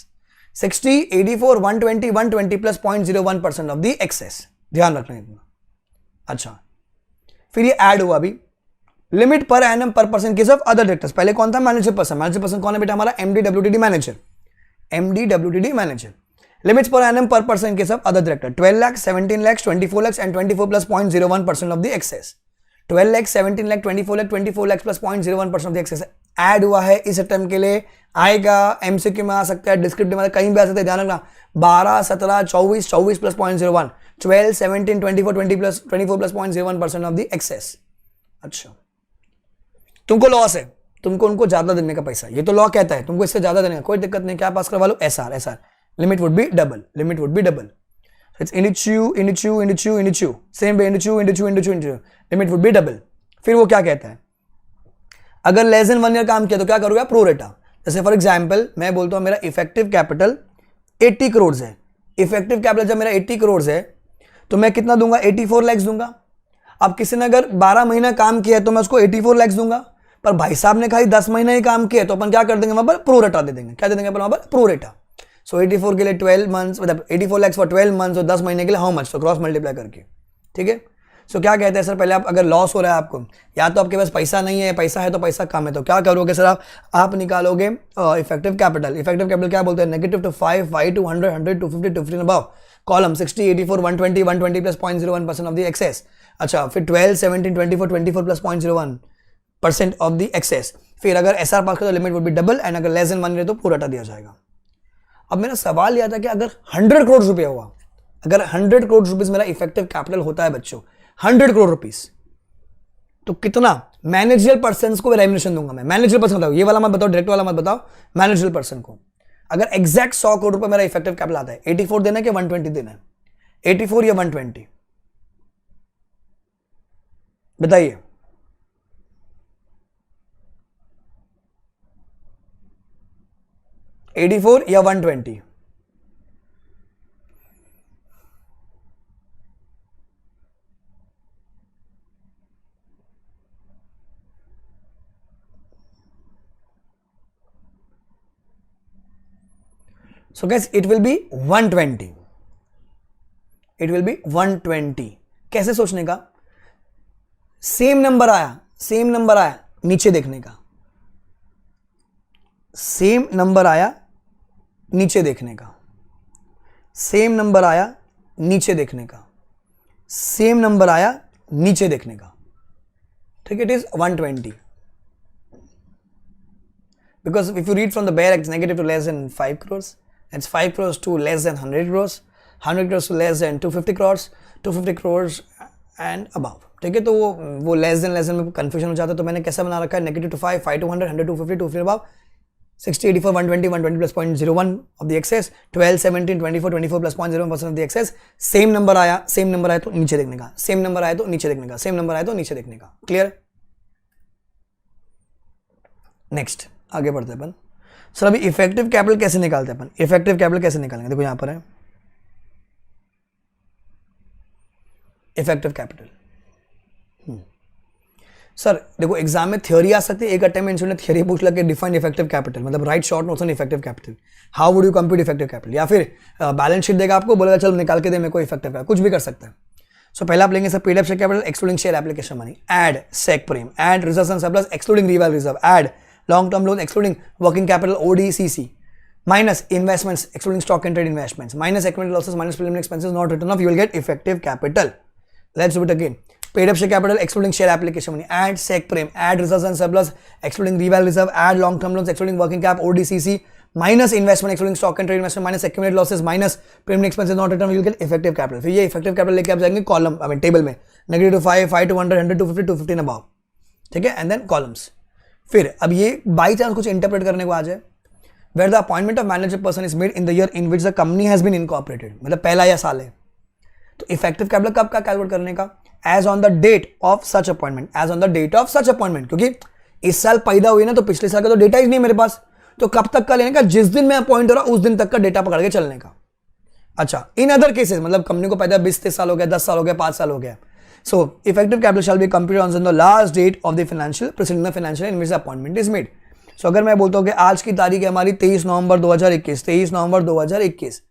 60, 84, 120, 120 plus 0.01% of the excess। ध्यान रखना इतना। अच्छा, फिर ये add हुआ अभी limit पर annum per person case of other directors. पहले कौन था, मैनेजर पर्सन। मैनेजर पर्सन कौन है बेटा, हमारा MD WTD manager, MD WTD manager. Limits per annum per person case of other director 12 lakh, 17 lakh, 24 lakh and 24 plus 0.01% of the excess। 12 lakh, 17 lakh, 24 lakh plus 0.01% of the excess add हुआ है इस अटेम्प्ट के लिए। आएगा एमसीक्यू में आ सकता है, डिस्क्रिप्टिव में कहीं भी आ सकता है, ध्यान रखना। 12, 17, 24, 24 plus 0.01, 12, 17, 24, 24 plus 0.01% of the excess. अच्छा, तुमको लॉस है, तुमको उनको ज्यादा देने का पैसा, ये तो लॉ कहता है तुमको इससे ज्यादा देने का, कोई दिक्कत नहीं, क्या पास करवा लो, SR. SR limit would be double, limit would be double. It's into same way into limit would be double. फिर वो क्या कहता है, अगर लेस देन 1 ईयर काम किया तो क्या करोगे, प्रो रेटा। जैसे फॉर एग्जांपल मैं बोलता हूं मेरा इफेक्टिव कैपिटल 80 करोड़ है। इफेक्टिव कैपिटल जब मेरा 80 करोड़ है तो मैं कितना दूंगा, 84 लाख दूंगा। अब किसी ने अगर 12 महीना काम किया है तो मैं उसको 84 लाख दूंगा, पर भाई साहब ने खाली 10 महीना ही काम किया तो अपन क्या कर देंगे, वहां पर प्रो रेटा दे देंगे। क्या दे देंगे अपन वहां पर, प्रो रेटा। सो 84 के लिए 12 मंथ्स, मतलब 84 लाख फॉर 12 मंथ्स और 10 महीने के लिए हाउ मच, तो क्रॉस मल्टीप्लाई करके, ठीक है। सो क्या कहते हैं सर, पहले आप अगर लॉस हो रहा है आपको, या तो आपके पास पैसा नहीं है, पैसा है तो पैसा कम है, तो क्या करोगे सर, आप निकालोगे इफेक्टिव कैपिटल। इफेक्टिव कैपिटल क्या बोलते हैं, negative to 5, 5 to 100, 100 to 50, 250 above. Column 60, 84, 120, 120 plus 0.01% of the excess. अच्छा, फिर 12, 17, 24, 24 प्लस 0.01% ऑफ द एक्सेस। फिर अगर एसआर पास करो तो limit would be double, and अगर लेस देन 1 ईयर तो पूरा हटा दिया जाएगा। अब मेरा सवाल यह था कि अगर 100 करोड़ रुपया हुआ, अगर 100 करोड़ रुपीज मेरा इफेक्टिव कैपिटल होता है बच्चों, 100 करोड़ रुपीस, तो कितना मैनेजरियल पर्सन को रेम्यूनरेशन दूंगा मैं, मैनेजरियल पर्सन बताओ, ये वाला मत बताओ, डायरेक्ट वाला मत बताओ, मैनेजरियल पर्सन को। अगर एग्जैक्ट 100 करोड़ रुपए मेरा इफेक्टिव कैपिटल आता है, 84 देना है कि 120 देना है? 84 या 120 बताइए। $84 या 120? So guys, it will be 120. It will be 120. कैसे सोचने का? सेम नंबर आया, सेम नंबर आया, नीचे देखने का, सेम नंबर आया, नीचे देखने का, सेम नंबर आया, नीचे देखने का, सेम नंबर आया, नीचे देखने का। ठीक है, it is 120 because if you read from the bare it's negative to less than 5 crores, it's 5 crores to less than 100 crores, 100 crores to less than 250 crores, 250 crores and above। ठीक है, तो वो लेस देन में confusion हो जाता है, तो मैंने कैसा बना रखा है, negative to 5, 5 to 100, 100 to 250, 250 above, 60, 84, 120, 120 plus 0.01 of the excess, 12, 17, 24, 24 plus 0.01% of the excess। Same number आया, सेम नंबर आया तो नीचे देखने का, सेम नंबर आया तो नीचे देखने का, सेम नंबर आया तो नीचे देखने का। क्लियर? नेक्स्ट आगे बढ़ते हैं अपन। सर अभी इफेक्टिव कैपिटल कैसे निकालते हैं अपन? इफेक्टिव कैपिटल कैसे निकालेंगे? देखो यहां पर है इफेक्टिव कैपिटल। सर देखो एग्जाम में थ्योरी आ सकती है, एक अटेम्प्ट में इंस्टीट्यूट ने थ्योरी पूछ लगे डिफाइन इफेक्टिव कैपिटल, मतलब right short notes on effective capital, how would you compute effective capital, या फिर बैलेंस शीट देगा आपको, बोलेगा चलो निकाल के दे मेरे को इफेक्टिव कैपिटल, कुछ भी कर सकता है। सो पहले आप लेंगे sir paid up share capital excluding share application money, add sec prem, add reserves and surplus excluding revaluable reserve, add long term loan excluding working capital ODCC, minus investments excluding stock and trade investments, minus accumulated losses, minus preliminary expenses not written off, you will get effective capital. Let's do it again. Paid up share capital excluding share application money, add sec prem, add reserves and surplus excluding reval reserve, add long term loans excluding working cap ODCC, minus investment excluding stock and trade investment, minus accumulated losses, minus preliminary expenses not written off, you will get effective capital। फिर ये effective capital लेके आप जाएंगे column I mean table में, negative to 5, 5 to 100, 100 to 50, 250 above। ठीक है, and then columns. फिर अब ये बाई चांस कुछ इंटरप्रेट करने को आ जाए, where the appointment of manager person is made in the year in which the company has been incorporated, मतलब पहला या साल है, तो इफेक्टिव कैपिटल कब का कैलकुलेट करने का? As on the date of such appointment, as on the date of such appointment, क्योंकि इस साल पैदा हुई ना, तो पिछले साल का तो डेटा ही नहीं मेरे पास, तो कब तक का लेने का? जिस दिन मैं अपॉइंट हो रहा उस दिन तक का डेटा पकड़ के चलने का। अच्छा, इन अदर केसेस मतलब कंपनी को पैदा 20-30 साल हो गया, 10 साल हो गया, 5 साल हो गया, so effective capital shall be computed on the last date of the financial president financial in which the appointment is made. So अगर मैं बोलता हूँ कि आज की तारीख है हमारी 23 नवंबर 2021, 23 नवंबर 2021,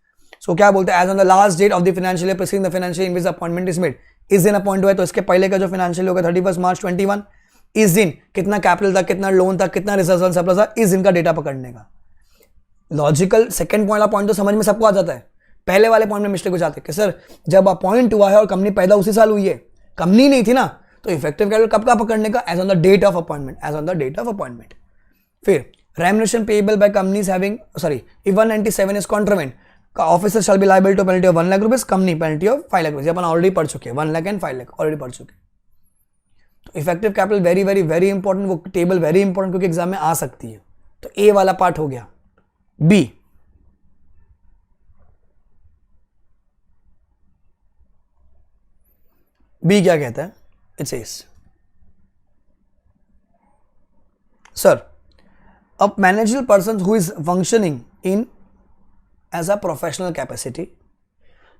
सो क्या बोलते हैं? As on the last date of the financial year preceding the financial in which appointment is made, इस दिन अपॉइंट हुआ है, तो इसके पहले का जो फाइनेंशियल होगा 31 मार्च 21, इस दिन कितना कैपिटल था, कितना लोन था, कितना रिजर्व एंड सरप्लस था, इस दिन का डेटा पकड़ने का। लॉजिकल सेकंड वाला पॉइंट तो समझ में सबको आ जाता है, पहले वाले पॉइंट में मिस्टेक हो जाती है कि सर जब अपॉइंट हुआ है और कंपनी पैदा उसी साल हुई है, कंपनी नहीं थी ना, तो इफेक्टिव कैपिटल कब का पकड़ने का? As on the date of appointment, as on the date of appointment. फिर remuneration payable by companies having, sorry, if 197 is contravened, officer shall be liable to penalty of 1 lakh rupees, company penalty of 5 lakh rupees। Upon already पढ़ चुके हैं, 1 lakh and 5 lakh already पढ़ चुके हैं। तो effective capital very very very important, वो table very important क्योंकि exam में आ सकती है। तो ए वाला पार्ट हो गया। बी, बी क्या कहता है? It says sir a managerial person who is functioning in as a professional capacity,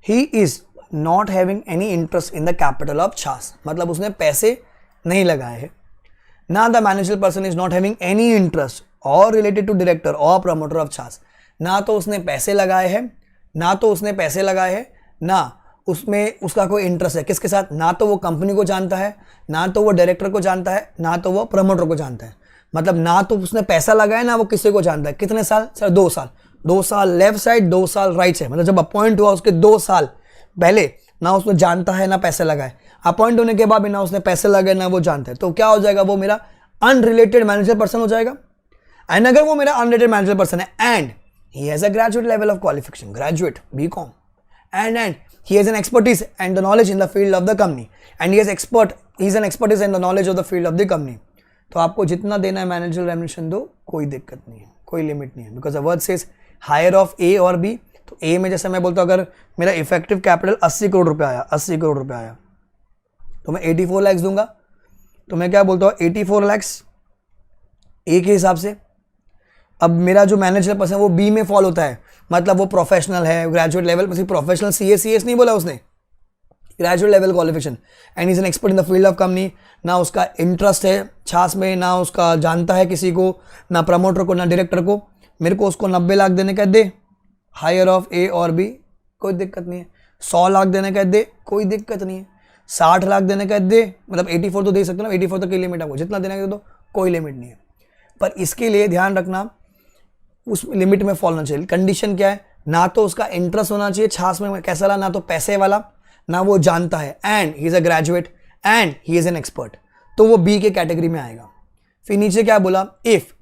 he is not having any interest in the capital of CHAS, मतलब उसने पैसे नहीं लगाए हैं ना। the managerial person is not having any interest or related to director or promoter of CHAS, ना तो उसने पैसे लगाए हैं, ना तो उसने पैसे लगाए हैं, ना उसमें उसका कोई इंटरेस्ट है। किसके साथ? ना तो वो कंपनी को जानता है, ना तो वो डायरेक्टर को जानता है, ना तो वो प्रमोटर को जानता है। मतलब ना तो उसने पैसा लगाया, ना वो किसी को जानता है। कितने साल? सर 2 साल। 2 साल लेफ्ट साइड, 2 साल राइट साइड, मतलब जब अपॉइंट हुआ उसके 2 साल पहले ना उसने जानता है ना पैसे लगाए, अपॉइंट होने के बाद भी ना उसने पैसे लगाए ना वो जानता है, तो क्या हो जाएगा? वो मेरा अनरिलेटेड मैनेजर पर्सन हो जाएगा। एंड अगर वो मेरा अनरिलेटेड मैनेजर पर्सन है and he has a graduate level of qualification, graduate BCom, and he has an expertise and the knowledge in the field of the company, and he is expert he is an expertise in the knowledge of the field of the company, तो आपको जितना देना है managerial remuneration दो, कोई दिक्कत नहीं है, कोई लिमिट नहीं है, because the word says higher of A और बी। तो ए में जैसे मैं बोलता हूँ अगर मेरा इफेक्टिव कैपिटल 80 करोड़ रुपये आया, 80 करोड़ रुपये आया, तो मैं 84 लाख दूंगा। तो मैं क्या बोलता हूँ 84 लाख ए के हिसाब से। अब मेरा जो मैनेजर पर्सन वो बी में फॉल होता है, मतलब वो प्रोफेशनल है, graduate level, professional C S नहीं बोला उसने, graduate level qualification, and is an expert in the field of company. ना उसका इंटरेस्ट है छाछ में, ना उसका जानता है किसी को, ना प्रमोटर को, ना डायरेक्टर को। मेरे को उसको 90 लाख देने का दे, हायर ऑफ ए और बी, कोई दिक्कत नहीं है। 100 लाख देने का दे, कोई दिक्कत नहीं है। 60 लाख देने का दे, मतलब 84 तो दे सकते हो ना, 84 तक की लिमिट है, वो जितना देने का दे दो, कोई लिमिट नहीं है। पर इसके लिए ध्यान रखना उस लिमिट में फॉल होना चाहिए। कंडीशन क्या है, ना तो उसका इंटरेस्ट होना चाहिए छाछ में कैसा वाला, ना तो पैसे वाला, ना वो जानता है, and he is a graduate and he is an expert, तो वो बी के कैटेगरी में आएगा। फिर नीचे क्या बोला, if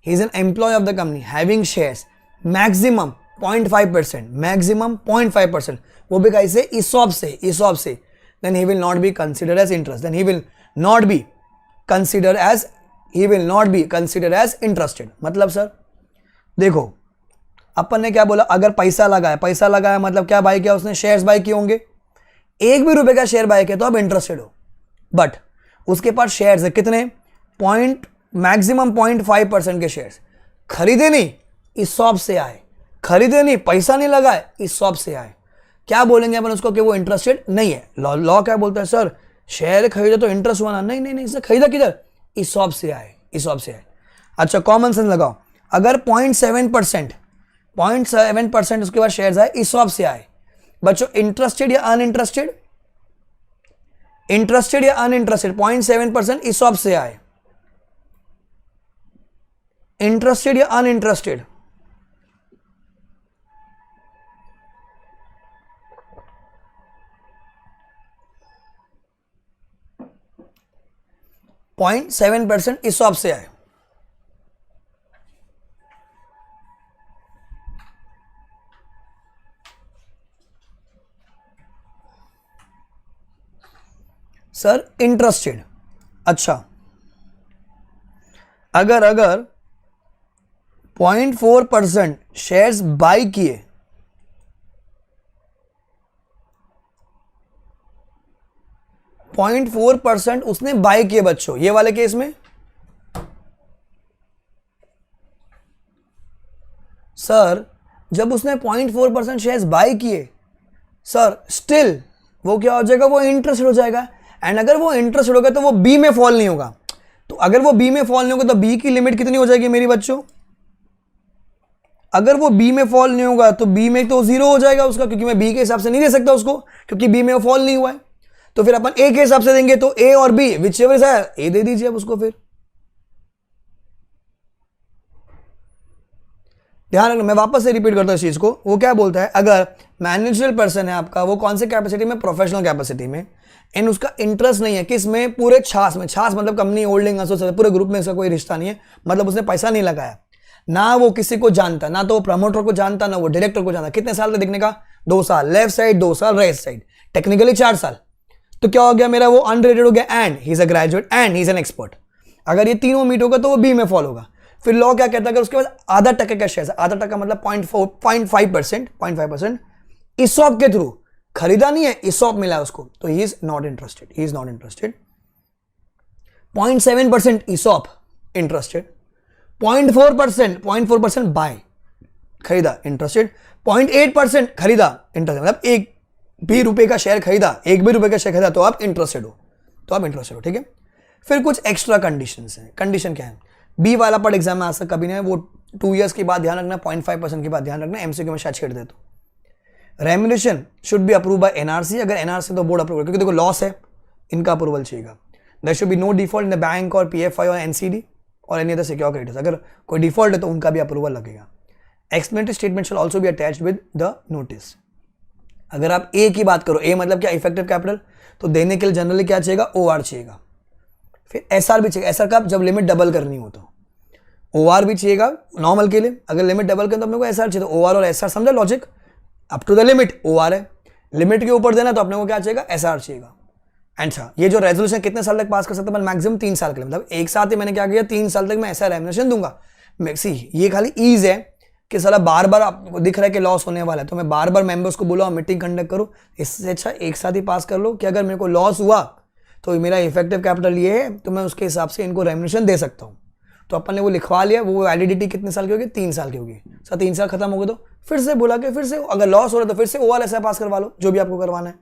he is an employ of the company having shares maximum 0.5%, maximum 0.5%, वो भी कैसे, ESOP से, then he will not be considered as interest, then he will not be considered as interested। मतलब सर देखो अपन ने क्या बोला, अगर पैसा लगाया मतलब क्या बाय किया उसने, शेयर्स बाय किए होंगे, एक भी रुपए का शेयर बाय किया तो आप इंटरेस्टेड हो। बट उसके पास शेयर्स है कितने, मैक्सिमम 0.5% के शेयर्स, खरीदे नहीं, ESOP से आए, खरीदे नहीं, पैसा नहीं लगाए, ESOP से आए, क्या बोलेंगे अपन उसको कि वो इंटरेस्टेड नहीं है। लॉ क्या बोलता है, सर शेयर खरीदे तो इंटरेस्ट हुआ ना, नहीं, इसने खरीदा किधर, ESOP से आए। अच्छा कॉमन सेंस लगाओ, अगर 0.7% उसके बाद शेयर्स आए, ESOP से आए, बच्चों इंटरेस्टेड या अनइंटरेस्टेड, 0.7% ESOP से आए, इंटरेस्टेड या अनइंटरेस्टेड, .7% ESOP से आए। सर इंटरेस्टेड, अच्छा अगर 0.4% शेयर्स बाय किए, .4% उसने बाय किए बच्चों, ये वाले केस में सर जब उसने 0.4% शेयर्स बाय किए सर, स्टिल वो क्या हो जाएगा, वो इंटरेस्टेड हो जाएगा। एंड अगर वो इंटरेस्टेड होगा तो वो बी में फॉल नहीं होगा। तो अगर वो बी में फॉल नहीं होगा तो बी की लिमिट कितनी हो जाएगी मेरी बच्चों, अगर वो बी में फॉल नहीं होगा तो बी में तो 0 हो जाएगा उसका, क्योंकि मैं बी के हिसाब से नहीं दे सकता उसको, क्योंकि बी में वो फॉल नहीं हुआ है। तो फिर अपन ए के हिसाब से देंगे, तो ए और B whichever is higher, A दे दीजिए अब उसको। फिर ध्यान रखना, मैं वापस से रिपीट करता हूं इस चीज को। वो क्या बोलता है, अगर मैनेजरियल पर्सन है आपका, वो कौन से कैपेसिटी में, प्रोफेशनल कैपेसिटी में, एंड उसका इंटरेस्ट नहीं है किस में, पूरे छाछ में, छाछ मतलब कंपनी होल्डिंग एसोसिएशन, पूरे ग्रुप में इसका कोई रिश्ता नहीं है, मतलब उसने पैसा नहीं लगाया, ना वो किसी को जानता, ना तो वो प्रमोटर को जानता, ना वो डायरेक्टर को जानता। कितने साल का दिखने का, 2 साल लेफ्ट साइड, 2 साल राइट साइड, टेक्निकली 4 साल। तो क्या हो गया मेरा, वो अनरेटेड हो गया, and he is a graduate and he is an expert. अगर ये तीनों मीट होगा तो वो बी में फॉल होगा। फिर लॉ क्या कहता है, अगर उसके पास आधा टका का शेयर, आधा टका मतलब 0.5% ESOP के थ्रू खरीदा नहीं है, ESOP मिला उसको, तो he is not interested, 0.7% ESOP interested, 0.4% buy खरीदा इंटरेस्टेड, 0.8% खरीदा इंटरेस्टेड, मतलब एक भी रुपए का शेयर खरीदा, तो आप इंटरेस्टेड हो, ठीक है। फिर कुछ एक्स्ट्रा कंडीशंस हैं। कंडीशन क्या है, बी वाला पर एग्जाम में आ सकता कभी नहीं, वो 2 इयर्स के बाद ध्यान रखना, 0.5% के बाद ध्यान रखना, एमसीक्यू में शायद छेड़ दे। तो remuneration should be approve by NRC, अगर एनआरसी तो बोर्ड अप्रूव, क्योंकि देखो लॉस है, इनका अप्रूवल चाहिए। There should be no default in the bank और पीएफआई और एनसीडी और एनी अदर सिक्योर क्रेडिटर्स, अगर कोई डिफॉल्ट है तो उनका भी अप्रूवल लगेगा। Explanatory statement shall also be attached with the notice. अगर आप ए की बात करो, ए मतलब क्या, इफेक्टिव कैपिटल, तो देने के लिए जनरली क्या चाहिएगा, ओआर चाहिएगा। फिर एसआर भी चाहिए, एसआर कब, जब लिमिट डबल करनी हो तो। ओआर भी चाहिएगा नॉर्मल के लिए, अगर लिमिट डबल करें तो अपने को एसआर चाहिए, तो ओआर और एसआर, समझा logic, up to the limit OR है, लिमिट के ऊपर देना तो अपने को क्या चाहिएगा, एसआर चाहिएगा। अच्छा, ये जो रेजोल्यूशन कितने साल तक पास कर सकते हैं? मैक्सिमम 3 साल के लिए, मतलब एक साथ ही मैंने क्या किया, 3 साल तक मैं ऐसा रेम्युनरेशन दूंगा। सी ये खाली ईज है कि साला बार बार आपको दिख रहा है कि लॉस होने वाला है, तो मैं बार बार मेंबर्स को बोला मीटिंग कंडक्ट करूँ, इससे अच्छा एक साथ ही पास कर लो कि अगर मेरे को लॉस हुआ तो मेरा इफेक्टिव कैपिटल ये है, तो मैं उसके हिसाब से इनको रेम्युनरेशन दे सकता हूँ। तो अपन ने वो लिखवा लिया, वो वैलिडिटी कितने साल की होगी? 3 साल की होगी। सर 3 साल खत्म हो गए तो फिर से बोला कि फिर से अगर लॉस हो रहा है तो फिर से ORSR पास करवा लो, जो भी आपको करवाना है।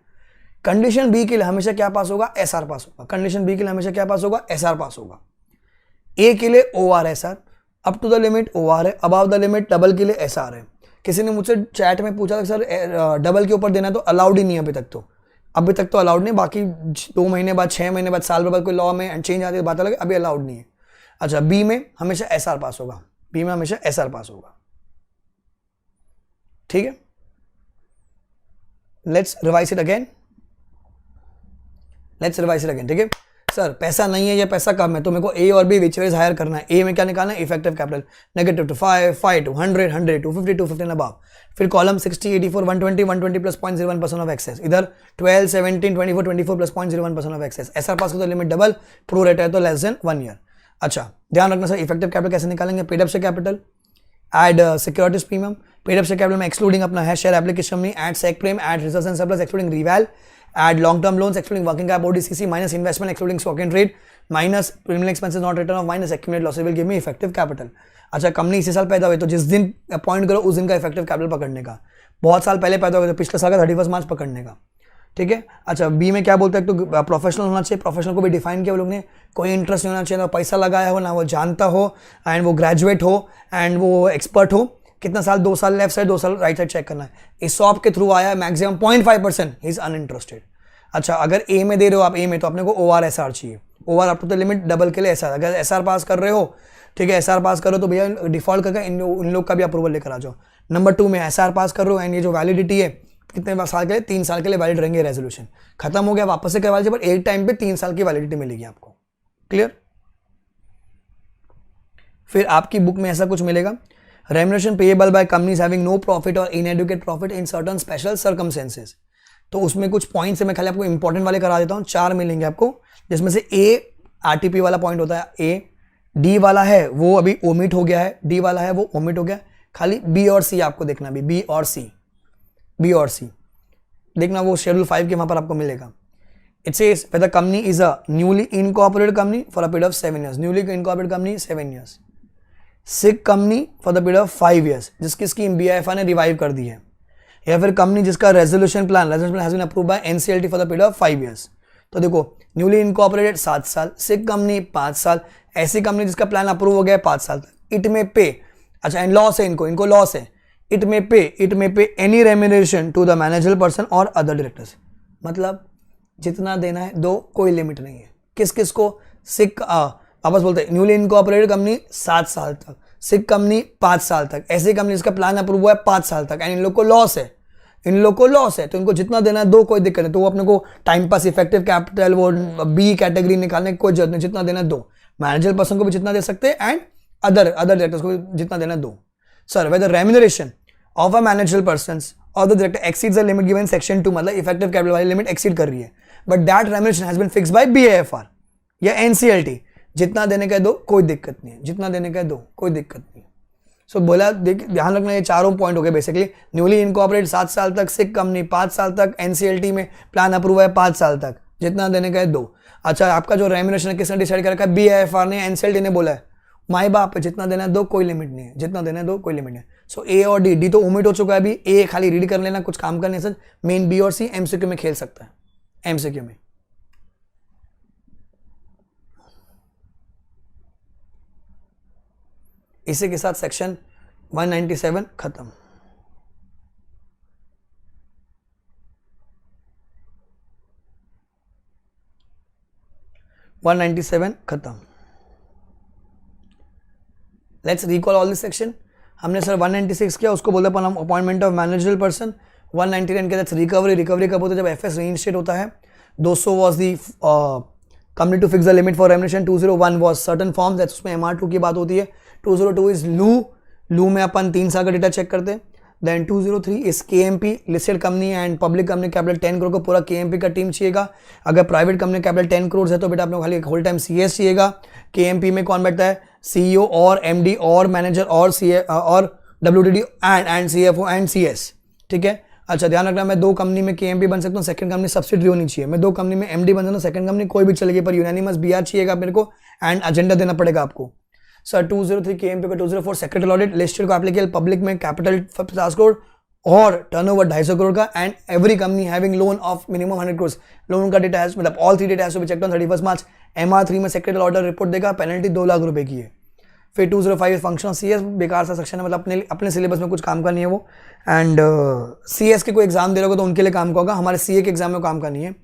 कंडीशन बी के लिए हमेशा क्या पास होगा? SR पास होगा। कंडीशन बी के लिए हमेशा क्या पास होगा? SR पास होगा। ए के लिए ORSR, up to the limit OR है, अबाव द लिमिट डबल के लिए SR है। किसी ने मुझसे चैट में पूछा था सर डबल के ऊपर देना तो अलाउड ही नहीं है अभी तक तो अलाउड नहीं, बाकी 2 महीने बाद, 6 महीने बाद, साल बाद कोई लॉ में चेंज आती है बात अलग, अभी अलाउड नहीं है। अच्छा, बी में हमेशा SR पास होगा, बी में हमेशा SR पास होगा। ठीक है, लेट्स रिवाइज इट अगेन, ठीक है। सर पैसा नहीं है या पैसा कम है, तो मेरे को ए और बी विच इज हायर करना है। ए में क्या निकालना है? Effective capital, negative to 5, 5 to 100, 100 to 50, 250 above. फिर कॉलम 60, 84, 120, 120 प्लस 0.01% ऑफ एक्सेस। इधर 12, 17, 24, 24 प्लस 0.01% ऑफ एक्सेस। SR पास तो लिमिट डबल, प्रो रेट है तो लेस देन 1 ईयर। अच्छा, ध्यान रखना सर, इफेक्टिव कैपिटल कैसे निकालेंगे? पेड अप से capital, add securities premium, paid up से कैपिटल में एक्सक्लूडिंग अपना है शेयर एप्लीकेशन में, add sec prem, add reserves and surplus excluding reval, add long-term loans excluding working cap ODCC minus investment excluding stock and trade minus criminal expenses not written off minus accumulated losses will give me effective capital। अच्छा, company इसी साल पैदा हुई तो जिस दिन appoint करो उस दिन का इफेक्टिव कैपिटल पकड़ने का। बहुत साल पहले पैदा हो गए तो पिछले साल का 31 मार्च पकड़ने का। ठीक है। अच्छा, बी में क्या बोलते हैं? तो प्रोफेशनल होना चाहिए, प्रोफेशनल को भी डिफाइन किया वो लोग ने, कोई इंटरेस्ट नहीं होना चाहिए, ना पैसा लगाया हो, ना वो जानता हो, एंड वो ग्रेजुएट हो, एंड वो एक्सपर्ट हो। कितना साल? 2 साल लेफ्ट साइड, 2 साल राइट साइड चेक करना है। इस सॉप के थ्रू आया, मैक्सिमम 0.5%, ही इज अनइंटरेस्टेड। अच्छा, अगर ए में दे रहे हो आप, ए में तो अपने को ORSR चाहिए, OR up to the limit double के लिए SR। अगर SR पास कर रहे हो, ठीक है, SR पास करो तो भैया डिफॉल्ट करके इन लोग का भी अप्रूवल लेकर आ जाओ। नंबर 2 में SR पास कर रहे हो, एंड ये जो वैलिडिटी है कितने साल के लिए? 3 साल के लिए वैलिड रहेंगे। रेजोल्यूशन खत्म हो गया, वापस से करवा लीजिए, बट एक टाइम पे 3 साल की वैलिडिटी मिलेगी आपको। क्लियर? फिर आपकी बुक में ऐसा कुछ मिलेगा, remuneration payable by companies having no profit और inadequate profit in certain special circumstances. तो उसमें कुछ पॉइंट्स है, मैं खाली आपको इंपॉर्टेंट वाले करा देता हूँ। 4 मिलेंगे आपको, जिसमें से ए RTP वाला पॉइंट होता है, ए। डी वाला है वो अभी ओमिट हो गया है, डी वाला है वो ओमिट हो गया, खाली बी और सी आपको देखना भी, बी और सी देखना, वो शेड्यूल 5 के वहां पर आपको मिलेगा। It says whether company is a newly incorporated company for a period of 7 years, newly incorporated company 7 years, sick company for the period of 5 years जिसकी स्कीम BIFI ने रिवाइव कर दी है, या फिर कंपनी जिसका resolution plan has been approved by NCLT for the period of 5 years. तो देखो, न्यूली इनकॉर्पोरेटेड 7 साल, सिक कंपनी 5 साल, ऐसी कंपनी जिसका प्लान अप्रूव हो गया 5 साल तक। इट में पे, अच्छा एंड लॉस है, इनको लॉस है। इट में pay any remuneration to the manager person और अदर डायरेक्टर्स, मतलब जितना देना है दो, कोई लिमिट नहीं है। किस किस को? सिक वापस बोलते हैं, न्यूली इनकॉर्पोरेटेड कंपनी 7 साल तक, सिक कंपनी 5 साल तक, ऐसी कंपनी जिसका प्लान अप्रूव हुआ है 5 साल तक, एंड इन लोग को लॉस है, तो इनको जितना देना है दो, कोई दिक्कत नहीं। तो वो अपने को टाइम पास इफेक्टिव कैपिटल वो बी कैटेगरी निकालने की कोई जरूरत नहीं, जितना देना है दो। मैनेजर पर्सन को भी जितना दे सकते हैं, एंड अदर डायरेक्टर्स को भी जितना देना है दो। Sir whether remuneration of a manager person और the director exceeds the limit given section 2, मतलब इफेक्टिव कैपिटल वाली लिमिट एक्सीड कर रही है, but that remuneration has been fixed by BIFR या NCLT, जितना देने का दो, कोई दिक्कत नहीं है, जितना देने का दो, कोई दिक्कत नहीं। सो बोला, ध्यान रखना, ये चारों पॉइंट हो गए बेसिकली। न्यूली इनकॉर्पोरेट 7 साल तक, सिक कंपनी 5 साल तक, NCLT में प्लान अप्रूव है 5 साल तक, जितना देने का है दो। अच्छा, आपका जो रेम्युनरेशन है किसने डिसाइड कर रखा है? BIFR ने, NCLT ने बोला है, माई बाप है, जितना देना है दो, कोई लिमिट नहीं है, जितना देना है दो, कोई लिमिट नहीं है। सो ए और डी तो ओमिट हो चुका है अभी, ए खाली रीड कर लेना, कुछ काम करने से। मेन बी और सी MCQ में खेल सकता है, MCQ में। इसी के साथ सेक्शन 197 खत्म। Let's recall all this section. हमने सर 196 किया, उसको बोलते अपन हम अपॉइंटमेंट ऑफ मैनेजरल पर्सन। 199 के साथ रिकवरी कब होता है? जब FS रीइंस्टेट होता है। 200 was the company to fix the limit for remuneration. 201 was certain forms, that's उसमें MR2 की बात होती है। 202 इज लू में अपन 3 साल का डेटा चेक करते हैं। Then 203 is KMP listed company and public company capital 10 crore को पूरा KMP का टीम चाहिएगा। अगर प्राइवेट कंपनी कैपिटल 10 करोड़ है तो बेटा आपने खाली होल टाइम CS चाहिएगा। KMP में कौन बैठता है? CEO और MD और मैनेजर और CA और WDD and CFO and CS। ठीक है, अच्छा ध्यान रखना, मैं 2 कंपनी में KMP बन सकता हूँ, सेकंड कंपनी सब्सिडरी होनी चाहिए। मैं 2 कंपनी में MD बन सकता हूँ, सेकंड कंपनी कोई भी चलेगी, पर यूनानिमस BR चाहिएगा मेरे को एंड एजेंडा देना पड़ेगा आपको। सर 203 KMP का 204 सेक्रेटरी ऑडिट लिस्टेड को एप्लीकेबल पब्लिक में कैपिटल 50 करोड़ और टर्नओवर 250 करोड़ का and every company having loan of minimum 100 crore. Loan का डेटा मतलब all 3 data has to be checked on 31 March. MR3 में सेक्रेटरी ऑडिट रिपोर्ट देगा, पेनल्टी 2 लाख रुपए की है। फिर 205 फंक्शन ऑफ CS बेकार सा सेक्शन है, मतलब अपने सिलेबस में कुछ काम का नहीं है वो। एंड CS के कोई एग्जाम दे रहे हो तो उनके लिए काम का होगा, हमारे CA के एग्जाम में काम का नहीं है।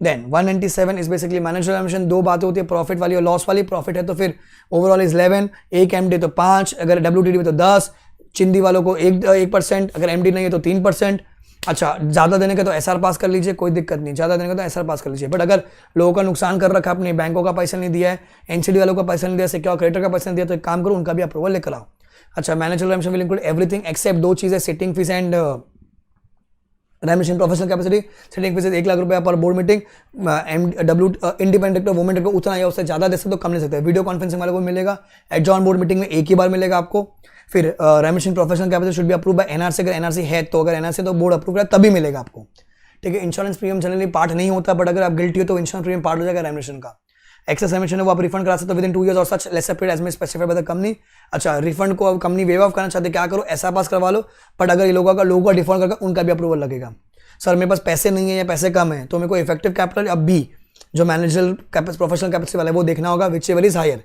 Then 197 is basically manager emission. 2 बातें होती है, प्रॉफिट वाली और लॉस वाली। प्रॉफिट है तो फिर ओवरऑल इज 11, एक MD तो 5, अगर WDD में तो 10, चिंदी वालों को 1%, अगर MD नहीं है तो 3%। अच्छा ज़्यादा देने का तो SR पास कर लीजिए, कोई दिक्कत नहीं, ज़्यादा देने का तो SR पास कर लीजिए। बट अगर लोगों का नुकसान कर रखा आपने, बैंकों का पैसा नहीं दिया है, NCD वालों का पैसा नहीं दिया, सिक्योर क्रेडिटर का पैसा नहीं दिया, तो एक काम करो उनका भी अप्रूवल लेकर आओ। अच्छा manager रेमिशन will include everything accept 2 चीज़ें, sitting fees and रेमिशन professional capacity. Sitting fees 1 lakh रुपया पर board meeting. Independent director women director उतना या उससे ज़्यादा दे सकते तो कम ले सकते हैं। वीडियो कॉन्फ्रेंसिंग वाले को मिलेगा, एडजॉन बोर्ड मीटिंग में एक ही बार मिलेगा आपको। फिर रेमिशन professional capital should be approve bye NRC, अगर NRC है तो, अगर NRC तो बोर्ड अप्रूव है तभी मिलेगा आपको। ठीक है, इंश्योरेंस प्रीमियम जनरली पार्ट नहीं होता, बट अगर आप गिल्टी हो तो इंश्योरेंस प्रीमियम पार्ट हो जाएगा रेमिशन का। एक्सेस रेमिशन है वो आप रिफंड करा सकते हो विद इन 2 ईयर्स और such lesser period as may specified by the company. अच्छा रिफंड को अब कंपनी वेव ऑफ करना चाहते क्या करो, ऐसा पास करवा लो, बट अगर ये लोगों का डिफॉल्ट करके उनका भी अप्रूवल लगेगा। सर मेरे पास पैसे नहीं है या पैसे कम है, तो मेरे को इफेक्टिव कैपिटल अब B जो मैनेजर प्रोफेशनल कैपिटल वाला है वो देखना होगा, विच एवर इज हायर।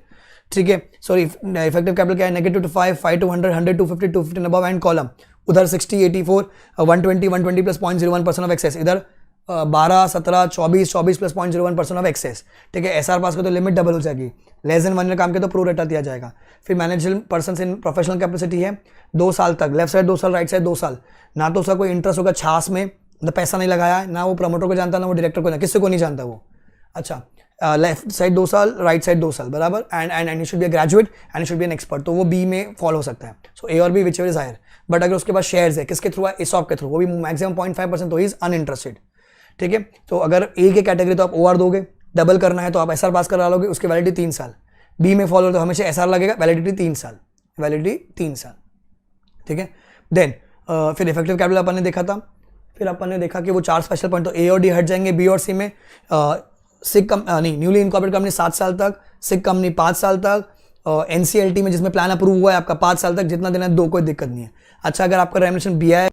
ठीक है, सॉरी इफेक्टिव कैपिटल क्या है? -5, 5 to 100, 100 to 50, 250 above and column. उधर 60, 84, 120, 120 प्लस 0.01% ऑफ एक्सेस। इधर 12, 17, 24, 24 प्लस 0.01% ऑफ एक्सेस। ठीक है, SR पास का तो लिमिट डबल हो जाएगी। लेस देन 1 ईयर काम किया तो प्रो रेटा दिया जाएगा। फिर manager person in professional capacity है 2 साल तक, लेफ्ट साइड 2 साल, राइट साइड 2 साल। ना तो उसका कोई इंटरेस्ट होगा छास में, मतलब पैसा नहीं लगाया है, ना वो प्रमोटर को जानता, ना वो डायरेक्टर को, ना किसी को नहीं जानता वो। अच्छा लेफ्ट साइड 2 साल, राइट साइड 2 साल, बराबर। And you should be a graduate and you should be an expert, तो वो B में फॉलो हो सकता है। सो A और B whichever is higher. But अगर उसके पास शेयर्स है, किसके थ्रू है? ESOP के थ्रू, वो भी मैक्सिमम 0.5%, तो ही इज अनइंटरेस्टेड। ठीक है, तो अगर A के कैटेगरी तो आप OR दोगे, डबल करना है तो आप SR पास करा लोगे, उसकी वैलिडिटी 3 साल। B में फॉलो तो हमेशा SR लगेगा, वैलिडिटी 3 साल, वैलिडिटी 3 साल। ठीक है, देन फिर इफेक्टिव कैपिटल अपन ने देखा था। फिर अपन ने देखा कि वो 4 स्पेशल पॉइंट, तो A और D हट जाएंगे, B और C में सिक नहीं न्यूली इनकॉर्पोरेटेड कंपनी 7 साल तक, सिक कंपनी 5 साल तक, NCLT में जिसमें प्लान अप्रूव हुआ है आपका 5 साल तक, जितना देना है 2, कोई दिक्कत नहीं है। अच्छा अगर आपका रेमिनेशन BI